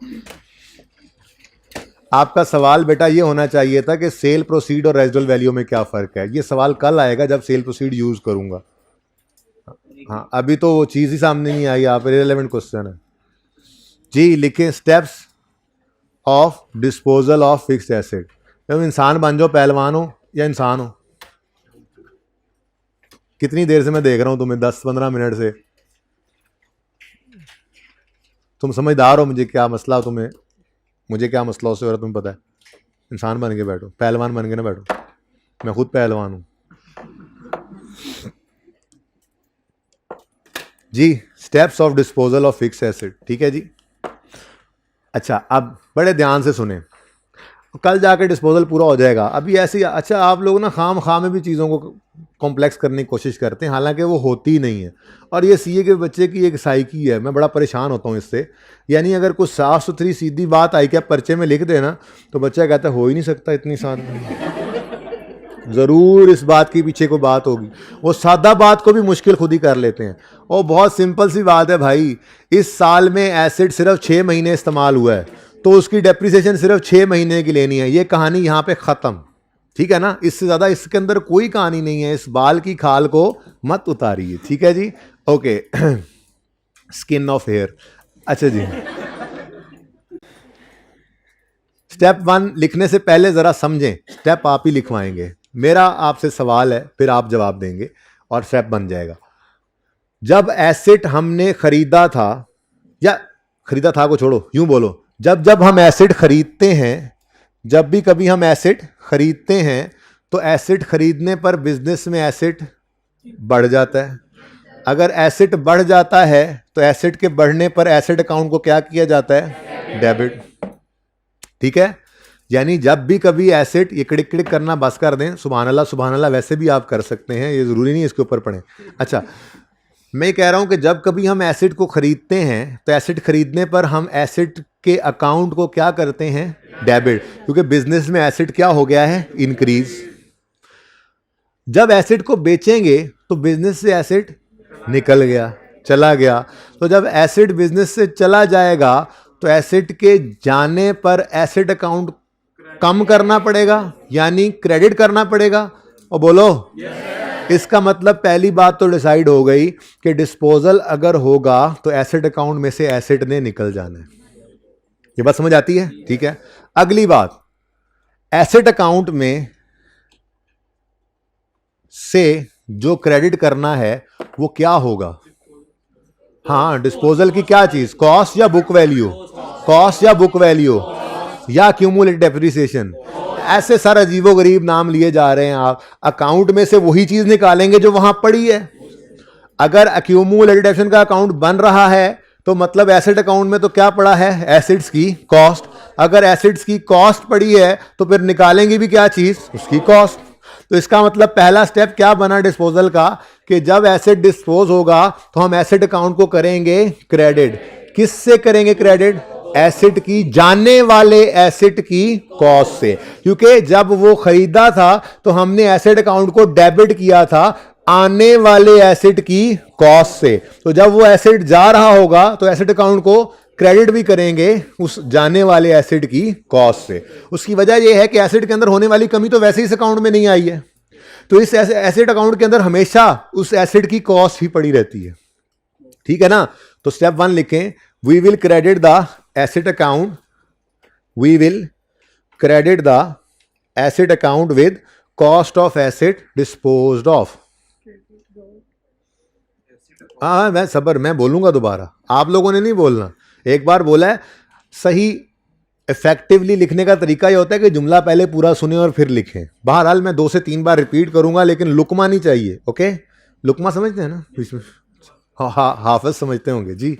आपका सवाल बेटा ये होना चाहिए था कि सेल प्रोसीड और रेजिडुअल वैल्यू में क्या फर्क है, ये सवाल कल आएगा जब सेल प्रोसीड यूज करूंगा। हाँ अभी तो वो चीज ही सामने नहीं आई, आप इररिलेवेंट क्वेश्चन है जी लिखें steps of disposal of fixed asset. तुम इंसान बन जाओ, पहलवान हो या इंसान हो। कितनी देर से मैं देख रहा हूं तुम्हें, 10-15 मिनट से। तुम समझदार हो, मुझे क्या मसला हो तुम्हें, मुझे क्या मसला उससे हो रहा तुम्हें पता है। इंसान बन के बैठो, पहलवान बन के ना बैठो। मैं खुद पहलवान हूं जी। Steps of disposal of fixed asset, ठीक है जी। अच्छा अब बड़े ध्यान से सुने, कल जाके डिस्पोजल पूरा हो जाएगा। अभी ऐसी, अच्छा आप लोग ना खाम में भी चीज़ों को कॉम्प्लेक्स करने की कोशिश करते हैं, हालांकि वो होती ही नहीं है। और ये सीए के बच्चे की एक साइकी है, मैं बड़ा परेशान होता हूँ इससे। यानी अगर कुछ साफ सुथरी सीधी बात आई क्या पर्चे में लिख देना, तो बच्चा कहता है हो ही नहीं सकता इतनी साल ज़रूर इस बात के पीछे कोई बात होगी। वो सादा बात को भी मुश्किल खुद ही कर लेते हैं। और बहुत सिंपल सी बात है भाई, इस साल में एसिड सिर्फ 6 महीने इस्तेमाल हुआ है, तो उसकी डेप्रिसिएशन सिर्फ 6 महीने की लेनी है। ये कहानी यहाँ पे ख़त्म, ठीक है ना। इससे ज़्यादा इसके अंदर कोई कहानी नहीं है। इस बाल की खाल को मत उतारिए, ठीक है जी। ओके स्किन ऑफ हेयर, अच्छा जी। स्टेप 1 लिखने से पहले ज़रा समझें, स्टेप आप ही लिखवाएंगे। मेरा आपसे सवाल है, फिर आप जवाब देंगे और स्टेप बन जाएगा। जब एसिड हमने खरीदा था, या खरीदा था को छोड़ो, यूं बोलो, जब हम एसिड खरीदते हैं, जब भी कभी हम एसिड खरीदते हैं, तो एसिड खरीदने पर बिजनेस में एसिड बढ़ जाता है। अगर एसिड बढ़ जाता है तो एसिड के बढ़ने पर एसिड अकाउंट को क्या किया जाता है? डेबिट, ठीक है। यानी जब भी कभी एसिड, ये क्लिक क्लिक करना बस कर दें, सुभान अल्लाह वैसे भी आप कर सकते हैं, ये ज़रूरी नहीं इसके ऊपर पढ़ें। अच्छा, मैं कह रहा हूं कि जब कभी हम एसिड को खरीदते हैं, तो एसिड खरीदने पर हम एसिड के अकाउंट को क्या करते हैं? डेबिट, क्योंकि बिजनेस में एसिड क्या हो गया है? इंक्रीज। जब एसिड को बेचेंगे तो बिजनेस से एसिड निकल गया, चला गया। तो जब एसिड बिजनेस से चला जाएगा तो एसिड के जाने पर एसिड अकाउंट कम करना पड़ेगा, यानी क्रेडिट करना पड़ेगा। और बोलो इसका मतलब पहली बात तो डिसाइड हो गई कि डिस्पोजल अगर होगा तो एसिड अकाउंट में से एसिड ने निकल जाना है। ये बात समझ आती है? ठीक है। अगली बात, एसिड अकाउंट में से जो क्रेडिट करना है वो क्या होगा? हाँ, डिस्पोजल की क्या चीज? कॉस्ट या बुक वैल्यू? कॉस्ट या बुक वैल्यू या क्यूमुलेटिव डेप्रिसिएशन? ऐसे सारे अजीबोगरीब नाम लिए जा रहे हैं आप। अकाउंट में से वही चीज निकालेंगे जो वहां पड़ी है। अगर एक्यूमुलेटेड डेप्रिसिएशन का अकाउंट बन रहा है तो मतलब एसिड अकाउंट में तो क्या पड़ा है? एसिड्स की कॉस्ट। अगर एसिड्स की कॉस्ट पड़ी है तो फिर निकालेंगे भी क्या चीज? उसकी कॉस्ट। तो इसका मतलब पहला स्टेप क्या बना डिस्पोजल का, कि जब एसिड डिस्पोज होगा तो हम एसिड अकाउंट को करेंगे क्रेडिट। किससे करेंगे क्रेडिट? एसिड की, जाने वाले एसिड की कॉस्ट से। क्योंकि जब वो खरीदा था तो हमने एसिड अकाउंट को डेबिट किया था आने वाले एसिड की कॉस्ट से। तो जब वो एसिड जा रहा होगा तो एसिड अकाउंट को क्रेडिट भी करेंगे उस जाने वाले एसिड की कॉस्ट से। उसकी वजह यह है कि एसिड के अंदर होने वाली कमी तो वैसे ही इस अकाउंट में नहीं आई है, तो इस एसिड अकाउंट के अंदर हमेशा उस एसिड की कॉस्ट ही पड़ी रहती है, ठीक है ना। तो स्टेप 1 लिखें, we will credit the asset account, we will credit the asset account with cost of asset disposed of. हाँ मैं बोलूंगा दोबारा, आप लोगों ने नहीं बोलना। एक बार बोला है, सही इफेक्टिवली लिखने का तरीका ये होता है कि जुमला पहले पूरा सुने और फिर लिखें। बहरहाल मैं 2 से 3 बार रिपीट करूंगा, लेकिन लुकमा नहीं चाहिए। ओके, लुकमा समझते हैं ना बीच में? हाफिज समझते होंगे जी।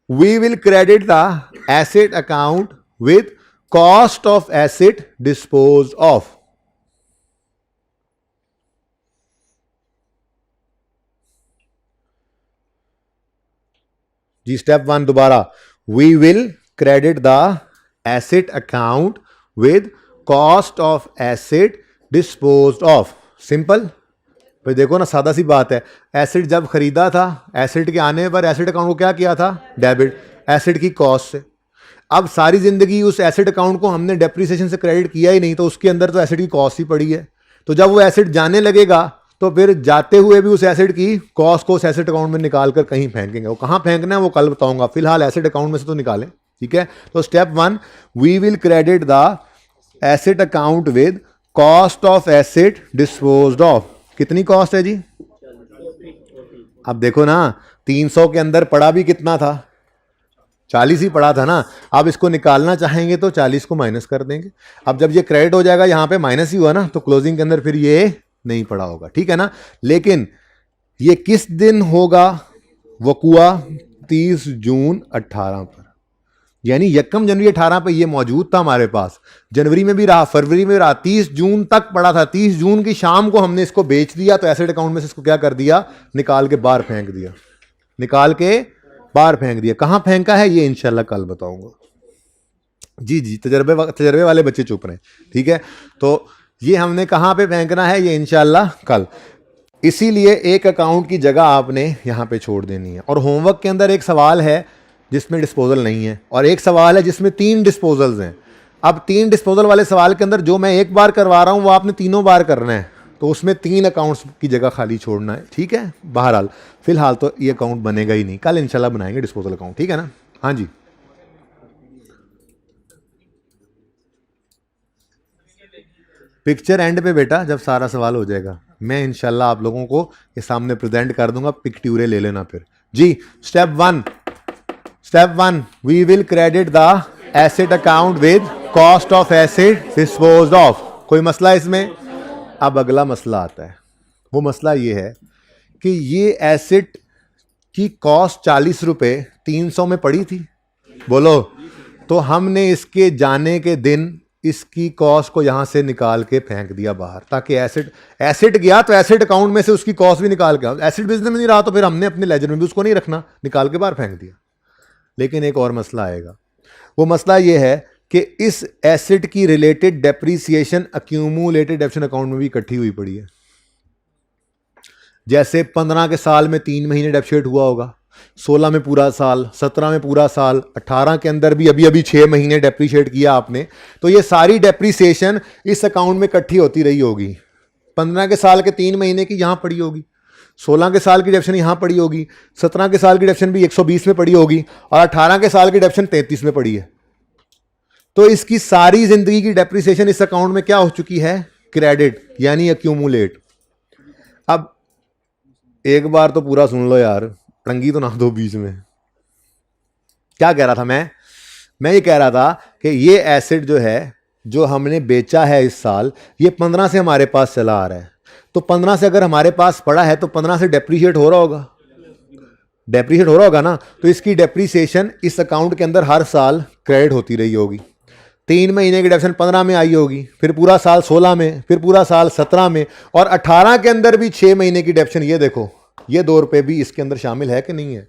We will credit the asset account with cost of asset dispose of. जी स्टेप 1 दोबारा, we will credit the asset account with cost of asset disposed of. Simple. फिर देखो ना, सादा सी बात है। एसिड जब खरीदा था, एसिड के आने पर एसिड अकाउंट को क्या किया था? डेबिट, एसिड की कॉस्ट से। अब सारी जिंदगी उस एसिड अकाउंट को हमने डेप्रिसिएशन से क्रेडिट किया ही नहीं, तो उसके अंदर तो एसिड की कॉस्ट ही पड़ी है। तो जब वो एसिड जाने लगेगा तो फिर जाते हुए भी उस एसेट की कॉस्ट को उस एसेट अकाउंट में निकाल कर कहीं फेंकेंगे। वो कहाँ फेंकना है वो कल बताऊंगा, फिलहाल एसेट अकाउंट में से तो निकालें, ठीक है। तो step 1, we will credit the asset account with cost of asset disposed of. कितनी कॉस्ट है जी? अब देखो ना, 300 के अंदर पड़ा भी कितना था? 40 ही पड़ा था ना। अब इसको निकालना चाहेंगे तो 40 को माइनस कर देंगे। अब जब ये क्रेडिट हो जाएगा, यहाँ पे माइनस ही हुआ ना, तो क्लोजिंग के अंदर फिर ये नहीं पड़ा होगा, ठीक है ना। लेकिन ये किस दिन होगा वकुआ? 30 जून 18 पर, यानी यकम जनवरी 18 पे ये मौजूद था हमारे पास। जनवरी में भी रहा, फरवरी में रहा, 30 जून तक पड़ा था। 30 जून की शाम को हमने इसको बेच दिया, तो एसेट अकाउंट में से इसको क्या कर दिया? निकाल के बाहर फेंक दिया, निकाल के बाहर फेंक दिया। कहां फेंका है ये इंशाल्लाह कल बताऊंगा। जी जी, तजर्बे वाले बच्चे चुप रहे, ठीक है। तो ये हमने कहां पे फेंकना है ये इंशाल्लाह कल। इसीलिए एक अकाउंट की जगह आपने यहां पे छोड़ देनी है। और होमवर्क के अंदर एक सवाल है जिसमें डिस्पोजल नहीं है, और एक सवाल है जिसमें 3 डिस्पोजल्स हैं। अब 3 डिस्पोजल वाले सवाल के अंदर जो मैं एक बार करवा रहा हूं वो आपने तीनों बार करना है, तो उसमें 3 अकाउंट्स की जगह खाली छोड़ना है, ठीक है। बहरहाल फिलहाल तो ये अकाउंट बनेगा ही नहीं, कल इंशाल्लाह बनाएंगे डिस्पोजल अकाउंट, ठीक है ना। हाँ जी, पिक्चर एंड पे बेटा, जब सारा सवाल हो जाएगा मैं इंशाल्लाह आप लोगों को ये सामने प्रेजेंट कर दूंगा, पिक्ट्यूरे ले लेना फिर जी। Step 1, we will credit the asset account with cost of asset disposed of. कोई मसला इसमें? अब अगला मसला आता है। वो मसला ये है कि ये एसेट की कॉस्ट 40 रुपये 300 में पड़ी थी, बोलो। तो हमने इसके जाने के दिन इसकी कॉस्ट को यहां से निकाल के फेंक दिया बाहर, ताकि एसेट गया तो एसेट अकाउंट में से उसकी कॉस्ट भी निकाल के, एसेट बिजनेस में नहीं रहा तो फिर हमने अपने लेजर में भी उसको नहीं रखना, निकाल के बाहर फेंक दिया। लेकिन एक और मसला आएगा। वो मसला ये है कि इस एसेट की related depreciation accumulated depreciation account में भी इकट्ठी हुई पड़ी है। जैसे 15 के साल में 3 महीने डेप्रिसिएट हुआ होगा, 16 में पूरा साल, 17 में पूरा साल, 18 के अंदर भी अभी 6 महीने डेप्रीशिएट किया आपने, तो ये सारी डेप्रीसिएशन इस अकाउंट में इकट्ठी होती रही होगी। 15 के साल के 3 महीने की यहां पड़ी होगी, 16 के साल की डेप्रिसिएशन यहां पड़ी होगी, 17 के साल की डेप्रिसिएशन भी 120 में पड़ी होगी, और 18 के साल की डेप्रिसिएशन 33 में पड़ी है। तो इसकी सारी जिंदगी की डेप्रीसिएशन इस अकाउंट में क्या हो चुकी है? क्रेडिट, यानी अक्यूमुलेट। अब एक बार तो पूरा सुन लो यार, टंगी तो ना दो बीच में। क्या कह रहा था मैं ये कह रहा था कि ये एसेट जो है, जो हमने बेचा है इस साल, ये 15 से हमारे पास चला आ रहा है। तो 15 से अगर हमारे पास पड़ा है तो 15 से डेप्रीशिएट हो रहा होगा, डेप्रीशिएट हो रहा होगा ना। तो इसकी डेप्रीसिएशन इस अकाउंट के अंदर हर साल क्रेडिट होती रही होगी। 3 महीने की डेप्रिसिएशन 15 में आई होगी, फिर पूरा साल 16 में, फिर पूरा साल 17 में, और 18 के अंदर भी 6 महीने की डेप्रिसिएशन। ये देखो, ये 2 रुपए भी इसके अंदर शामिल है कि नहीं है?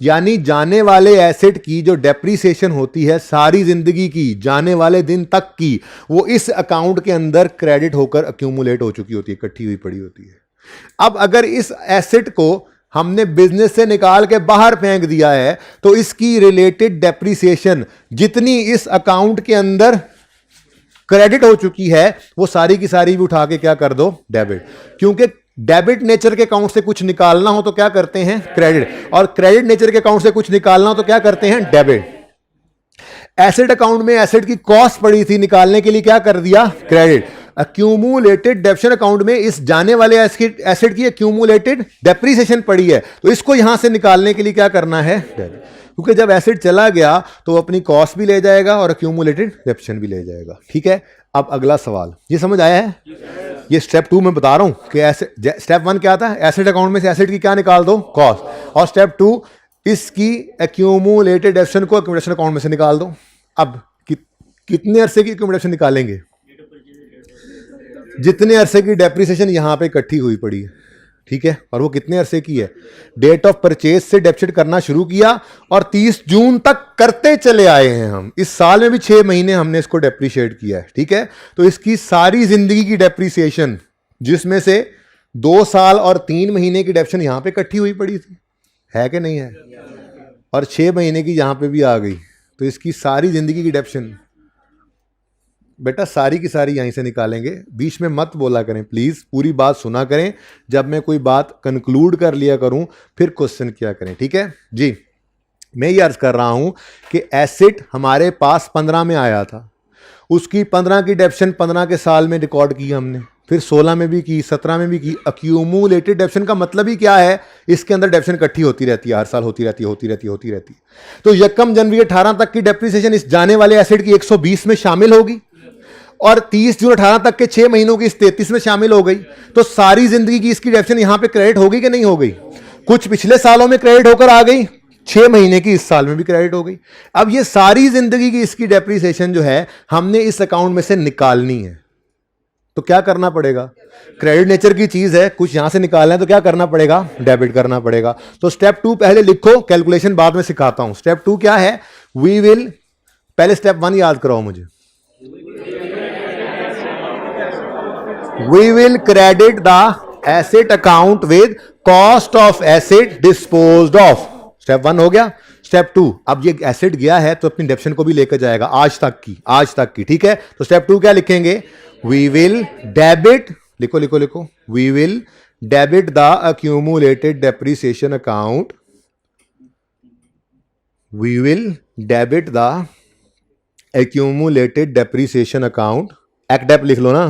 यानी जाने वाले एसेट की जो डेप्रीसिएशन होती है सारी जिंदगी की, जाने वाले दिन तक की, वो इस अकाउंट के अंदर क्रेडिट होकर अक्यूमुलेट हो चुकी होती है, इकट्ठी हुई पड़ी होती है। अब अगर इस एसेट को हमने बिजनेस से निकाल के बाहर फेंक दिया है, तो इसकी रिलेटेड डेप्रीसिएशन जितनी इस अकाउंट के अंदर क्रेडिट हो चुकी है, वो सारी की सारी भी उठा के क्या कर दो? डेबिट। क्योंकि डेबिट नेचर के अकाउंट से कुछ निकालना हो तो क्या करते हैं? क्रेडिट। और क्रेडिट नेचर के अकाउंट से कुछ निकालना हो तो क्या करते हैं? डेबिट। एसेट अकाउंट में एसेट की कॉस्ट पड़ी थी, निकालने के लिए क्या कर दिया? क्रेडिट। अक्यूमुलेटेड डेप्रिसिएशन अकाउंट में इस जाने वाले एसेट की अक्यूमुलेटेड डेप्रीसिएशन पड़ी है, तो इसको यहां से निकालने के लिए क्या करना है? डेबिट। क्योंकि जब एसेट चला गया तो वो अपनी कॉस्ट भी ले जाएगा और अक्यूमुलेटेड डेप्रिसिएशन भी ले जाएगा, ठीक है। अब अगला सवाल, ये समझ आया है? ये स्टेप 2 में बता रहा हूं कि स्टेप 1 क्या था? एसेट अकाउंट में से एसेट की क्या निकाल दो? कॉस्ट। और स्टेप 2, इसकी अक्यूमुलेटेड डेप्रिसिएशन को अक्यूमुलेशन अकाउंट में से निकाल दो। अब कितने अरसे की अक्यूमुलेशन निकालेंगे? जितने अरसे की डेप्रीसिएशन यहां पे इकट्ठी हुई पड़ी है, ठीक है। और वो कितने अरसे की है? डेट ऑफ परचेज से डेप्रिसिएट करना शुरू किया और 30 जून तक करते चले आए हैं हम। इस साल में भी 6 महीने हमने इसको डेप्रीशिएट किया है, ठीक है। तो इसकी सारी जिंदगी की डेप्रीसिएशन, जिसमें से 2 साल और 3 महीने की डेप्रिसिएशन यहां पे इकट्ठी हुई पड़ी थी, है कि नहीं है? और 6 महीने की यहां पे भी आ गई, तो इसकी सारी जिंदगी की डेप्रिसिएशन बेटा सारी की सारी यहीं से निकालेंगे, बीच में मत बोला करें प्लीज़, पूरी बात सुना करें, जब मैं कोई बात कंक्लूड कर लिया करूं फिर क्वेश्चन किया करें, ठीक है जी। मैं ये अर्ज कर रहा हूं कि एसिड हमारे पास 15 में आया था, उसकी 15 की डेप्शन 15 के साल में रिकॉर्ड की हमने, फिर 16 में भी की, 17 में भी की। अक्यूमुलेटेड डेप्शन का मतलब ही क्या है, इसके अंदर डेप्शन इकट्ठी होती रहती है, हर साल होती रहती है। तो यकम जनवरी 18 तक की डेप्रिसिएशन इस जाने वाले एसिड की 120 में शामिल होगी और 30 जून 18 तक के 6 महीनों की इस 33 में शामिल हो गई। तो सारी जिंदगी की इसकी डेप्शन यहां पे क्रेडिट होगी कि नहीं हो गई? कुछ पिछले सालों में क्रेडिट होकर आ गई, 6 महीने की इस साल में भी क्रेडिट हो गई। अब ये सारी जिंदगी की इसकी डेप्रिसिएशन जो है हमने इस अकाउंट में से निकालनी है। तो क्या करना पड़ेगा? क्रेडिट नेचर की चीज है, कुछ यहां से निकालना है तो क्या करना पड़ेगा? डेबिट करना पड़ेगा। तो स्टेप 2 पहले लिखो, कैलकुलेशन बाद में सिखाता हूं। स्टेप 2 क्या है? वी विल, पहले स्टेप 1 याद कराओ मुझे। We will credit the asset account with cost of asset disposed of. Step 1 हो गया। स्टेप 2, अब ये एसेट गया है तो अपनी डेप्शन को भी लेकर जाएगा आज तक की, ठीक है। तो स्टेप 2 क्या लिखेंगे? वी विल डेबिट, लिखो, we will debit the accumulated depreciation account, we will debit the accumulated depreciation account, एक्डेप लिख लो ना,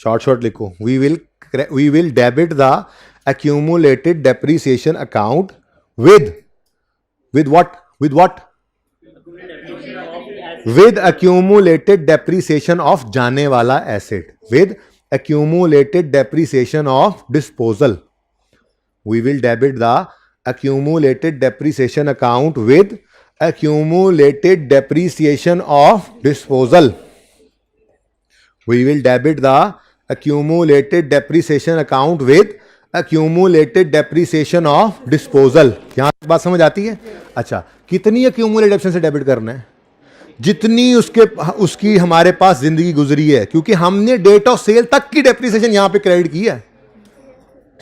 शॉर्ट लिखो। we will debit the accumulated depreciation account with what with accumulated depreciation of जाने वाला asset, with accumulated depreciation of disposal. We will debit the accumulated depreciation account with accumulated depreciation of disposal. We will debit the accumulated depreciation account with accumulated depreciation of disposal. यहां तक बात समझ आती है? अच्छा, कितनी accumulated depreciation से debit करना है? जितनी उसकी हमारे पास जिंदगी गुजरी है, क्योंकि हमने डेट ऑफ सेल तक की डेप्रिसिएशन यहां पे क्रेडिट की है,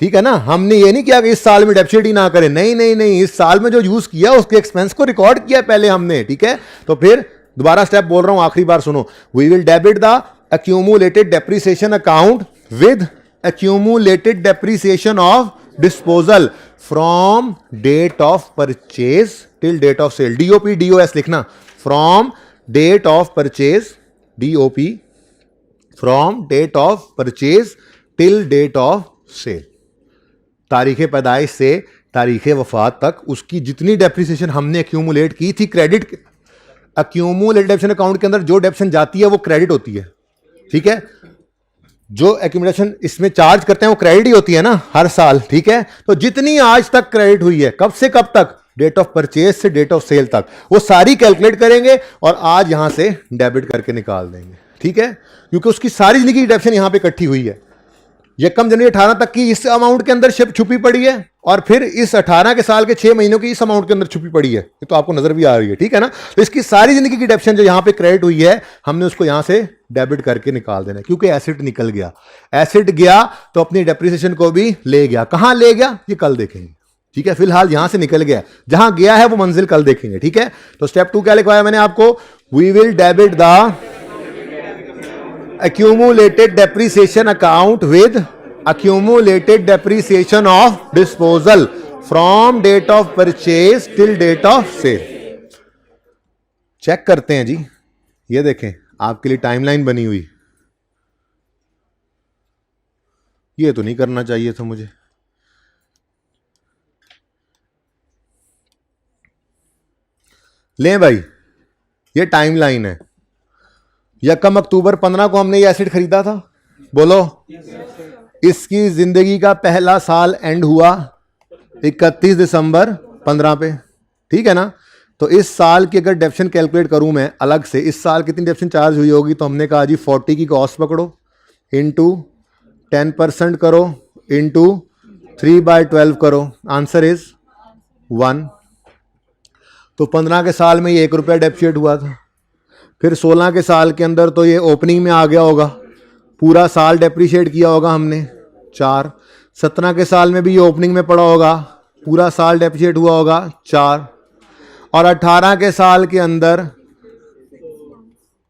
ठीक है ना। हमने ये नहीं किया कि इस साल में डेप्रिसिएट ही ना करें, नहीं, इस साल में जो यूज किया उसके एक्सपेंस को रिकॉर्ड किया पहले हमने, ठीक है। तो फिर दोबारा स्टेप बोल रहा हूं, आखिरी बार सुनो। We will debit the accumulated depreciation account with accumulated depreciation of disposal from date of purchase till date of sale. DOP DOS लिखना, from date of purchase, DOP, from date of purchase till date of sale. तारीख पैदाइश से तारीख वफात तक उसकी जितनी depreciation हमने एक्यूमुलेट की थी, क्रेडिट, एक्यूमुलेटेड डेप्रिसिएशन अकाउंट के अंदर जो डेप्रिसिएशन जाती है वो क्रेडिट होती है, ठीक है। जो एक्यूमुलेशन इसमें चार्ज करते हैं वो क्रेडिट ही होती है ना हर साल, ठीक है। तो जितनी आज तक क्रेडिट हुई है, कब से कब तक? डेट ऑफ परचेज से डेट ऑफ सेल तक, वो सारी कैलकुलेट करेंगे और आज यहां से डेबिट करके निकाल देंगे, ठीक है। क्योंकि उसकी सारी जिंदगी की डेप्रिसिएशन यहां पे इकट्ठी हुई है, यकम जनवरी 18 तक की इस अमाउंट के अंदर छुपी पड़ी है और फिर इस 18 के साल के 6 महीनों की इस अमाउंट के अंदर छुपी पड़ी है। ये तो आपको नजर भी आ रही है, ठीक है ना। तो इसकी सारी जिंदगी की डेप्रिसिएशन जो यहां पे क्रेडिट हुई है, हमने उसको यहां से डेबिट करके निकाल देना है, क्योंकि एसेट निकल गया। एसेट गया तो अपनी डेप्रिसिएशन को भी ले गया। कहां ले गया ये कल देखेंगे, ठीक है। फिलहाल यहां से निकल गया, जहां गया है वो मंजिल कल देखेंगे, ठीक है। तो स्टेप 2 क्या लिखवाया मैंने आपको? We will debit the accumulated depreciation account with accumulated depreciation of disposal from date of purchase till date of sale. Check करते हैं जी, ये देखें आपके लिए टाइमलाइन बनी हुई। ये तो नहीं करना चाहिए था मुझे। लें भाई, ये टाइमलाइन है। यकम अक्टूबर 15 को हमने ये एसिड खरीदा था, बोलो। इसकी जिंदगी का पहला साल एंड हुआ 31 दिसंबर 15 पे, ठीक है ना। तो इस साल की अगर डेप्रिसिएशन कैलकुलेट करूं मैं अलग से, इस साल कितनी डेप्रिसिएशन चार्ज हुई होगी, तो हमने कहा जी 40 की कॉस्ट पकड़ो, इंटू 10% करो, इंटू 3/12 करो, आंसर इज 1। तो 15 के साल में ये 1 रुपया डेप्रिसिएट हुआ था। फिर 16 के साल के अंदर तो ये ओपनिंग में आ गया होगा, पूरा साल डेप्रिशिएट किया होगा हमने 4। 17 के साल में भी ये ओपनिंग में पड़ा होगा, पूरा साल डेप्रिशिएट हुआ होगा 4। और 18 के साल के अंदर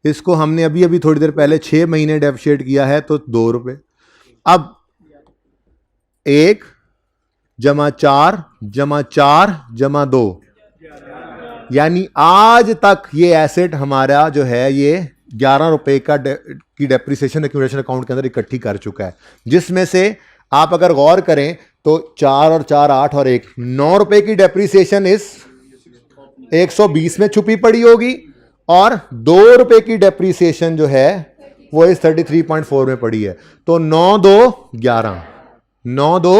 इसको हमने अभी अभी थोड़ी देर पहले 6 महीने डेप्रिशिएट किया है तो 2 रुपये। अब 1 जमा 4 जमा 4 जमा 2, यानी आज तक ये एसेट हमारा जो है ये 11 रुपए की डेप्रिसिएशन एक्यूमुलेशन अकाउंट के अंदर इकट्ठी कर चुका है, जिसमें से आप अगर गौर करें तो 4 और 4 8 और 1 9 रुपए की डेप्रिसिएशन इस 120 में छुपी पड़ी होगी और 2 रुपए की डेप्रिसिएशन जो है वो इस 33.4 में पड़ी है। तो 9 2 11, 9 2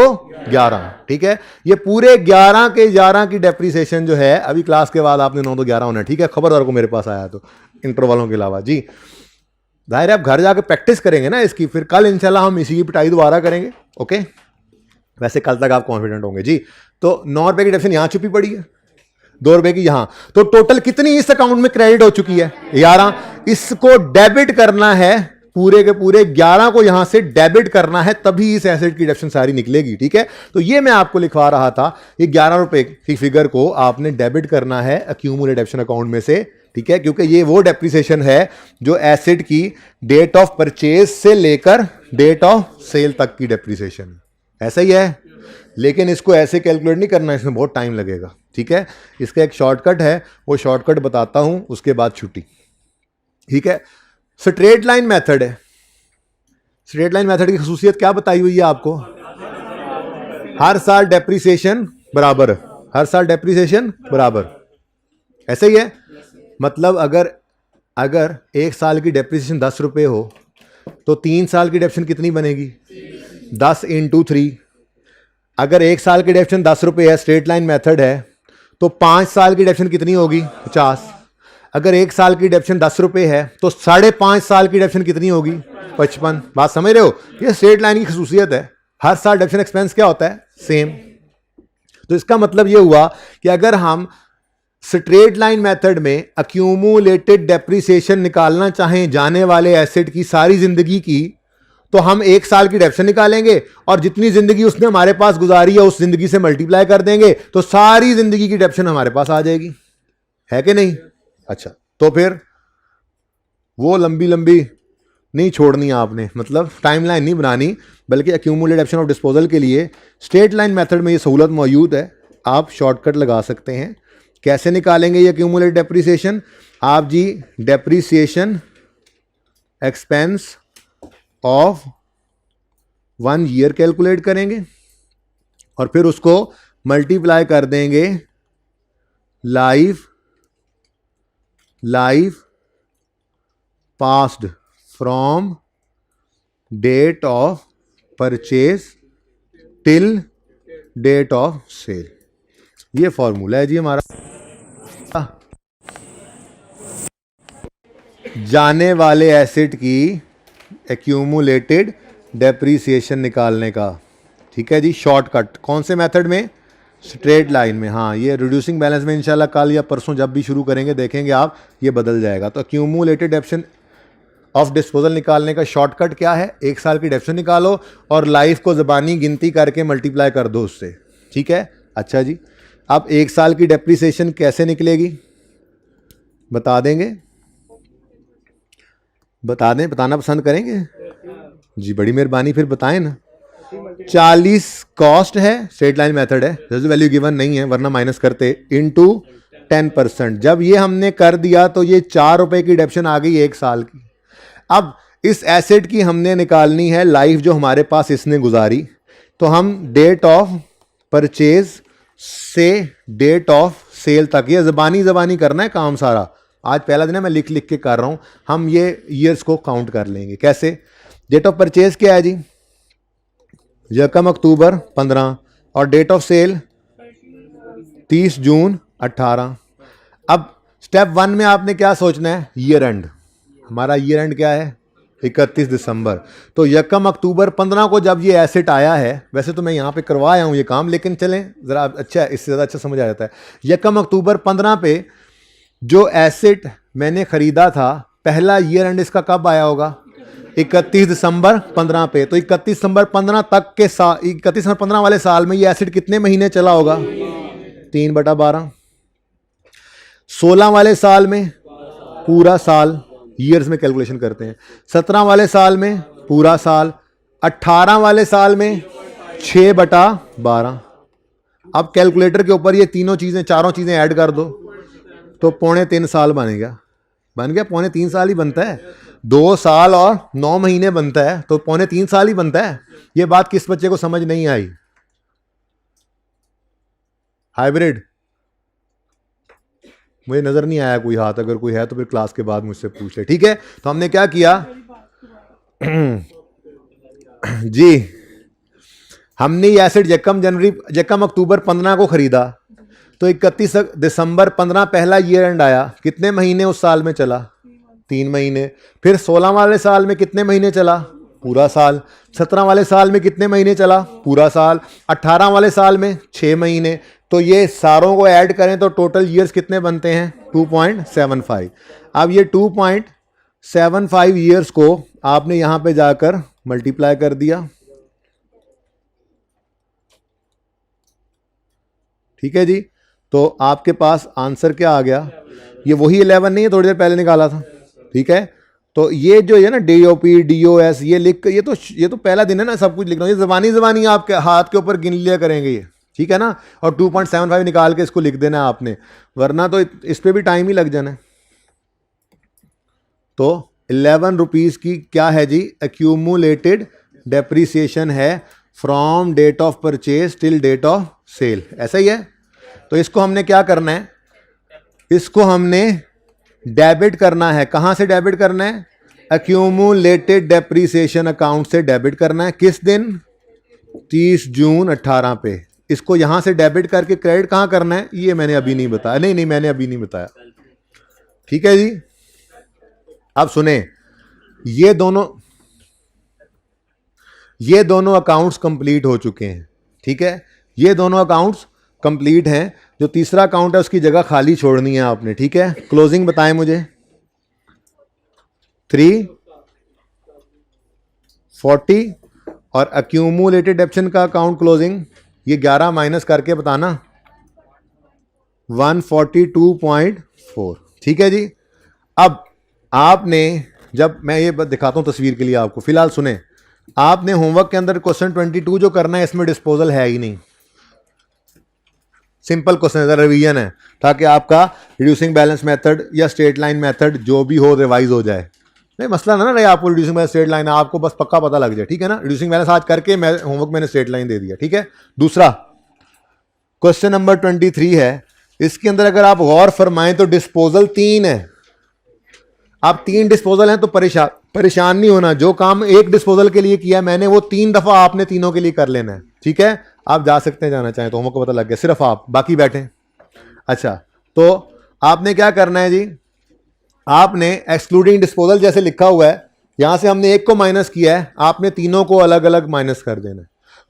11, ठीक है। ये पूरे 11 की डेप्रिसिएशन जो है अभी क्लास के बाद आपने 9 2 11 होना है, ठीक है। खबरदार को मेरे पास आया तो इंटर वालों के अलावा जी, जाहिर है आप घर जाकर प्रैक्टिस करेंगे ना इसकी, फिर कल इंशाल्लाह हम इसी की पिटाई दोबारा करेंगे। ओके, वैसे कल तक आप कॉन्फिडेंट होंगे जी। तो 9 रुपए की डेप्रिसिएशन यहां छुपी पड़ी है, 2 रुपए की यहां, तो टोटल कितनी इस अकाउंट में क्रेडिट हो चुकी है 11। इसको डेबिट करना है, पूरे के पूरे 11 को यहां से डेबिट करना है, तभी इस एसेट की डिडक्शन सारी निकलेगी, ठीक है। तो ये मैं आपको लिखवा रहा था, ये 11 रुपए की फिगर को आपने डेबिट करना है एक्यूमुलेटेड डिडक्शन अकाउंट में से, ठीक है, क्योंकि ये वो डेप्रिसिएशन है जो एसेट की डेट ऑफ परचेज से लेकर डेट ऑफ सेल तक की डेप्रिसिएशन, ऐसा ही है। लेकिन इसको ऐसे कैलकुलेट नहीं करना, इसमें बहुत टाइम लगेगा, ठीक है। इसका एक शॉर्टकट है, वो शॉर्टकट बताता हूं, उसके बाद छुट्टी, ठीक है। स्ट्रेट लाइन मेथड है। स्ट्रेट लाइन मेथड की खसूसियत क्या बताई हुई है आपको? हर साल डेप्रिसिएशन बराबर, हर साल डेप्रिसिएशन बराबर, ऐसा ही है। मतलब अगर 1 साल की डेप्रिसिएशन 10 रुपए हो तो 3 साल की डेप्रिसिएशन कितनी बनेगी? 10 × 3। अगर 1 साल की डेप्रिसिएशन 10 रुपए है, स्ट्रेट लाइन मेथड है, तो 5 साल की डेप्रिसिएशन कितनी होगी? 50। अगर 1 साल की डेप्रिसिएशन 10 रुपए है तो 5.5 साल की डेप्रिसिएशन कितनी होगी? 55। बात समझ रहे हो? ये स्ट्रेट लाइन की खसूसियत है, हर साल डेप्रिसिएशन एक्सपेंस क्या होता है? सेम। तो इसका मतलब ये हुआ कि अगर हम स्ट्रेट लाइन मेथड में एक्यूमुलेटेड डेप्रिसिएशन निकालना चाहें जाने वाले एसेट की सारी जिंदगी की, तो हम 1 साल की डेप्रिसिएशन निकालेंगे और जितनी जिंदगी उसने हमारे पास गुजारी है उस जिंदगी से मल्टीप्लाई कर देंगे, तो सारी जिंदगी की डेप्रिसिएशन हमारे पास आ जाएगी, है कि नहीं? अच्छा, तो फिर वो लंबी लंबी नहीं छोड़नी आपने, मतलब टाइमलाइन नहीं बनानी, बल्कि एक्यूमुलेटेड डेप्रिसिएशन ऑफ डिस्पोजल के लिए स्ट्रेट लाइन मेथड में ये सहूलत मौजूद है, आप शॉर्टकट लगा सकते हैं। कैसे निकालेंगे ये एक्यूमुलेटेड डेप्रिसिएशन? आप जी depreciation expense of 1 year calculate करेंगे और फिर उसको मल्टीप्लाई कर देंगे life passed from date of purchase till date of sale. ये फॉर्मूला है जी हमारा जाने वाले एसेट की एक्यूमुलेटेड डेप्रिसिएशन निकालने का, ठीक है जी। शॉर्टकट कौन से मेथड में? स्ट्रेट लाइन में। हाँ, ये रिड्यूसिंग बैलेंस में इंशाल्लाह कल या परसों जब भी शुरू करेंगे देखेंगे आप, ये बदल जाएगा। तो एक्यूमुलेटेड डेप्रिसिएशन ऑफ डिस्पोजल निकालने का शॉर्टकट क्या है? 1 साल की डेप्रिसिएशन निकालो और लाइफ को ज़बानी गिनती करके मल्टीप्लाई कर दो उससे, ठीक है। अच्छा जी, अब 1 साल की डेप्रिसिएशन कैसे निकलेगी बता देंगे? बता दें, बताना पसंद करेंगे जी? बड़ी मेहरबानी, फिर बताएं ना। 40 कॉस्ट है, स्ट्रेट लाइन मेथड है, वैल्यू गिवन नहीं है वरना माइनस करते, इनटू 10%। जब ये हमने कर दिया तो ये 4 रुपए की डेप्रिसिएशन आ गई 1 साल की। अब इस एसेट की हमने निकालनी है लाइफ जो हमारे पास इसने गुजारी, तो हम डेट ऑफ परचेज से डेट ऑफ सेल तक, ये ज़बानी करना है काम सारा। आज पहला दिन है, मैं लिख के कर रहा हूं। हम ये ईयर्स को काउंट कर लेंगे। कैसे? डेट ऑफ परचेज क्या है जी? 1 अक्टूबर 15 और डेट ऑफ सेल 30 जून 18। अब स्टेप 1 में आपने क्या सोचना है? Year and. हमारा ईयर एंड क्या है? 31 दिसंबर। तो 1 अक्टूबर 15 को जब ये एसेट आया है, वैसे तो मैं यहाँ पे करवाया हूँ ये काम, लेकिन चलें ज़रा अच्छा, इससे ज़्यादा अच्छा समझ आ जाता है। 1 अक्टूबर 15 पे जो एसेट मैंने ख़रीदा था, पहला ईयर एंड इसका कब आया होगा? 31 दिसंबर 15 पे। तो 31 दिसंबर 15 तक के 31 दिसंबर 15 वाले साल में ये एसेट कितने महीने चला होगा? 3/12। 16 वाले साल में पूरा साल ईयर्स में कैलकुलेशन करते हैं। 17 वाले साल में पूरा साल, 18 वाले साल में 6/12। अब कैलकुलेटर के ऊपर ये तीनों चीज़ें, चारों चीज़ें ऐड कर दो तो 3.25 साल बन गया 3.25 साल ही बनता है। 2 साल और 9 महीने बनता है तो 3.25 साल ही बनता है। ये बात किस बच्चे को समझ नहीं आई? हाइब्रिड मुझे नजर नहीं आया कोई हाथ, अगर कोई है तो फिर क्लास के बाद मुझसे पूछ ले, ठीक है। तो हमने क्या किया जी, हमने ये एसेट जक्कम अक्टूबर 15 को खरीदा तो 31 दिसंबर 15 पहला ईयर एंड आया। कितने महीने उस साल में चला? 3 महीने। फिर 16 वाले साल में कितने महीने चला? पूरा साल। 17 वाले साल में कितने महीने चला? पूरा साल। 18 वाले साल में 6 महीने। तो ये सारों को ऐड करें तो टोटल ईयर्स कितने बनते हैं? 2.75। अब ये 2.75 ईयर्स को आपने यहां पे जाकर मल्टीप्लाई कर दिया, ठीक है जी। तो आपके पास आंसर क्या आ गया? ये वही 11 नहीं है, थोड़ी देर पहले निकाला था, ठीक है। तो ये जो है ना DOP DOS ये लिख, ये तो पहला दिन है ना, सब कुछ लिख रहा हूँ, ये जबानी आपके हाथ के ऊपर गिन लिया करेंगे ये, ठीक है ना। और 2.75 निकाल के इसको लिख देना है आपने, वरना तो इस पे भी टाइम ही लग जाना है। तो 11 रुपीज़ की क्या है जी? एक्यूमुलेटेड डेप्रीसिएशन है from date of purchase till date of sale, ऐसा ही है। तो इसको हमने क्या करना है? इसको हमने डेबिट करना है। कहां से डेबिट करना है? एक्यूमुलेटेड डेप्रीसिएशन अकाउंट से डेबिट करना है। किस दिन? 30 जून 18 पे। इसको यहां से डेबिट करके क्रेडिट कहां करना है ये मैंने अभी नहीं बताया। नहीं मैंने अभी नहीं बताया, ठीक है जी। अब सुने, ये दोनों अकाउंट्स कंप्लीट हो चुके हैं, ठीक है। ये दोनों अकाउंट्स कंप्लीट हैं। जो तीसरा अकाउंट है उसकी जगह खाली छोड़नी है आपने, ठीक है। क्लोजिंग बताएं मुझे। 340 और एक्यूमुलेटेड डेप्शन का अकाउंट क्लोजिंग ये 11 माइनस करके बताना, 142.4, ठीक है जी। अब आपने, जब मैं ये दिखाता हूं तस्वीर के लिए आपको, फिलहाल सुने, आपने होमवर्क के अंदर क्वेश्चन 22 जो करना है इसमें डिस्पोजल है ही नहीं। सिंपल क्वेश्चन है, रिवीजन है, ताकि आपका रिड्यूसिंग बैलेंस मेथड या स्ट्रेट लाइन मेथड जो भी हो रिवाइज हो जाए। नहीं मसला ना रहे आपको रिड्यूसिंग बैलेंस स्ट्रेट लाइन, आपको बस पक्का पता लग जाए, ठीक है ना। रिड्यूसिंग बैलेंस आज करके मैं होमवर्क मैंने स्ट्रेट लाइन दे दिया, ठीक है। दूसरा क्वेश्चन नंबर 23 है, इसके अंदर अगर आप गौर फरमाएं तो डिस्पोजल 3 है। आप 3 डिस्पोजल हैं तो परेशान नहीं होना। जो काम एक डिस्पोजल के लिए किया मैंने वो 3 दफा आपने तीनों के लिए कर लेना है, ठीक है। आप जा सकते हैं, जाना चाहें तो, होमवर्क को पता लग गया, सिर्फ आप, बाकी बैठे। अच्छा, तो आपने क्या करना है जी? आपने एक्सक्लूडिंग डिस्पोजल जैसे लिखा हुआ है, यहां से हमने एक को माइनस किया है, आपने तीनों को अलग अलग माइनस कर देना है।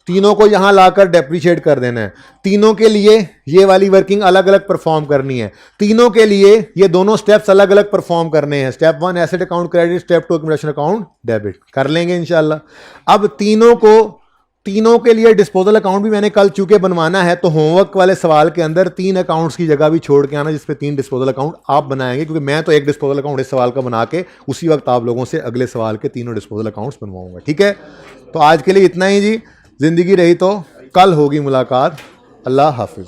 तीनों को यहां लाकर डेप्रीशिएट कर देना है। तीनों के लिए ये वाली वर्किंग अलग अलग परफॉर्म करनी है। तीनों के लिए ये दोनों स्टेप्स अलग अलग परफॉर्म करने हैं। Step 1 asset account credit, step 2 accumulation account debit. कर लेंगे इंशाल्लाह। अब तीनों के लिए डिस्पोजल अकाउंट भी मैंने कल चूंकि बनवाना है, तो होमवर्क वाले सवाल के अंदर 3 अकाउंट्स की जगह भी छोड़ के आना, जिसपे 3 डिस्पोजल अकाउंट आप बनाएंगे, क्योंकि मैं तो एक डिस्पोजल अकाउंट इस सवाल का बना के उसी वक्त आप लोगों से अगले सवाल के तीनों डिस्पोजल अकाउंट्स बनवाऊंगा, ठीक है। तो आज के लिए इतना ही जी। जिंदगी रही तो कल होगी मुलाकात। अल्लाह हाफिज।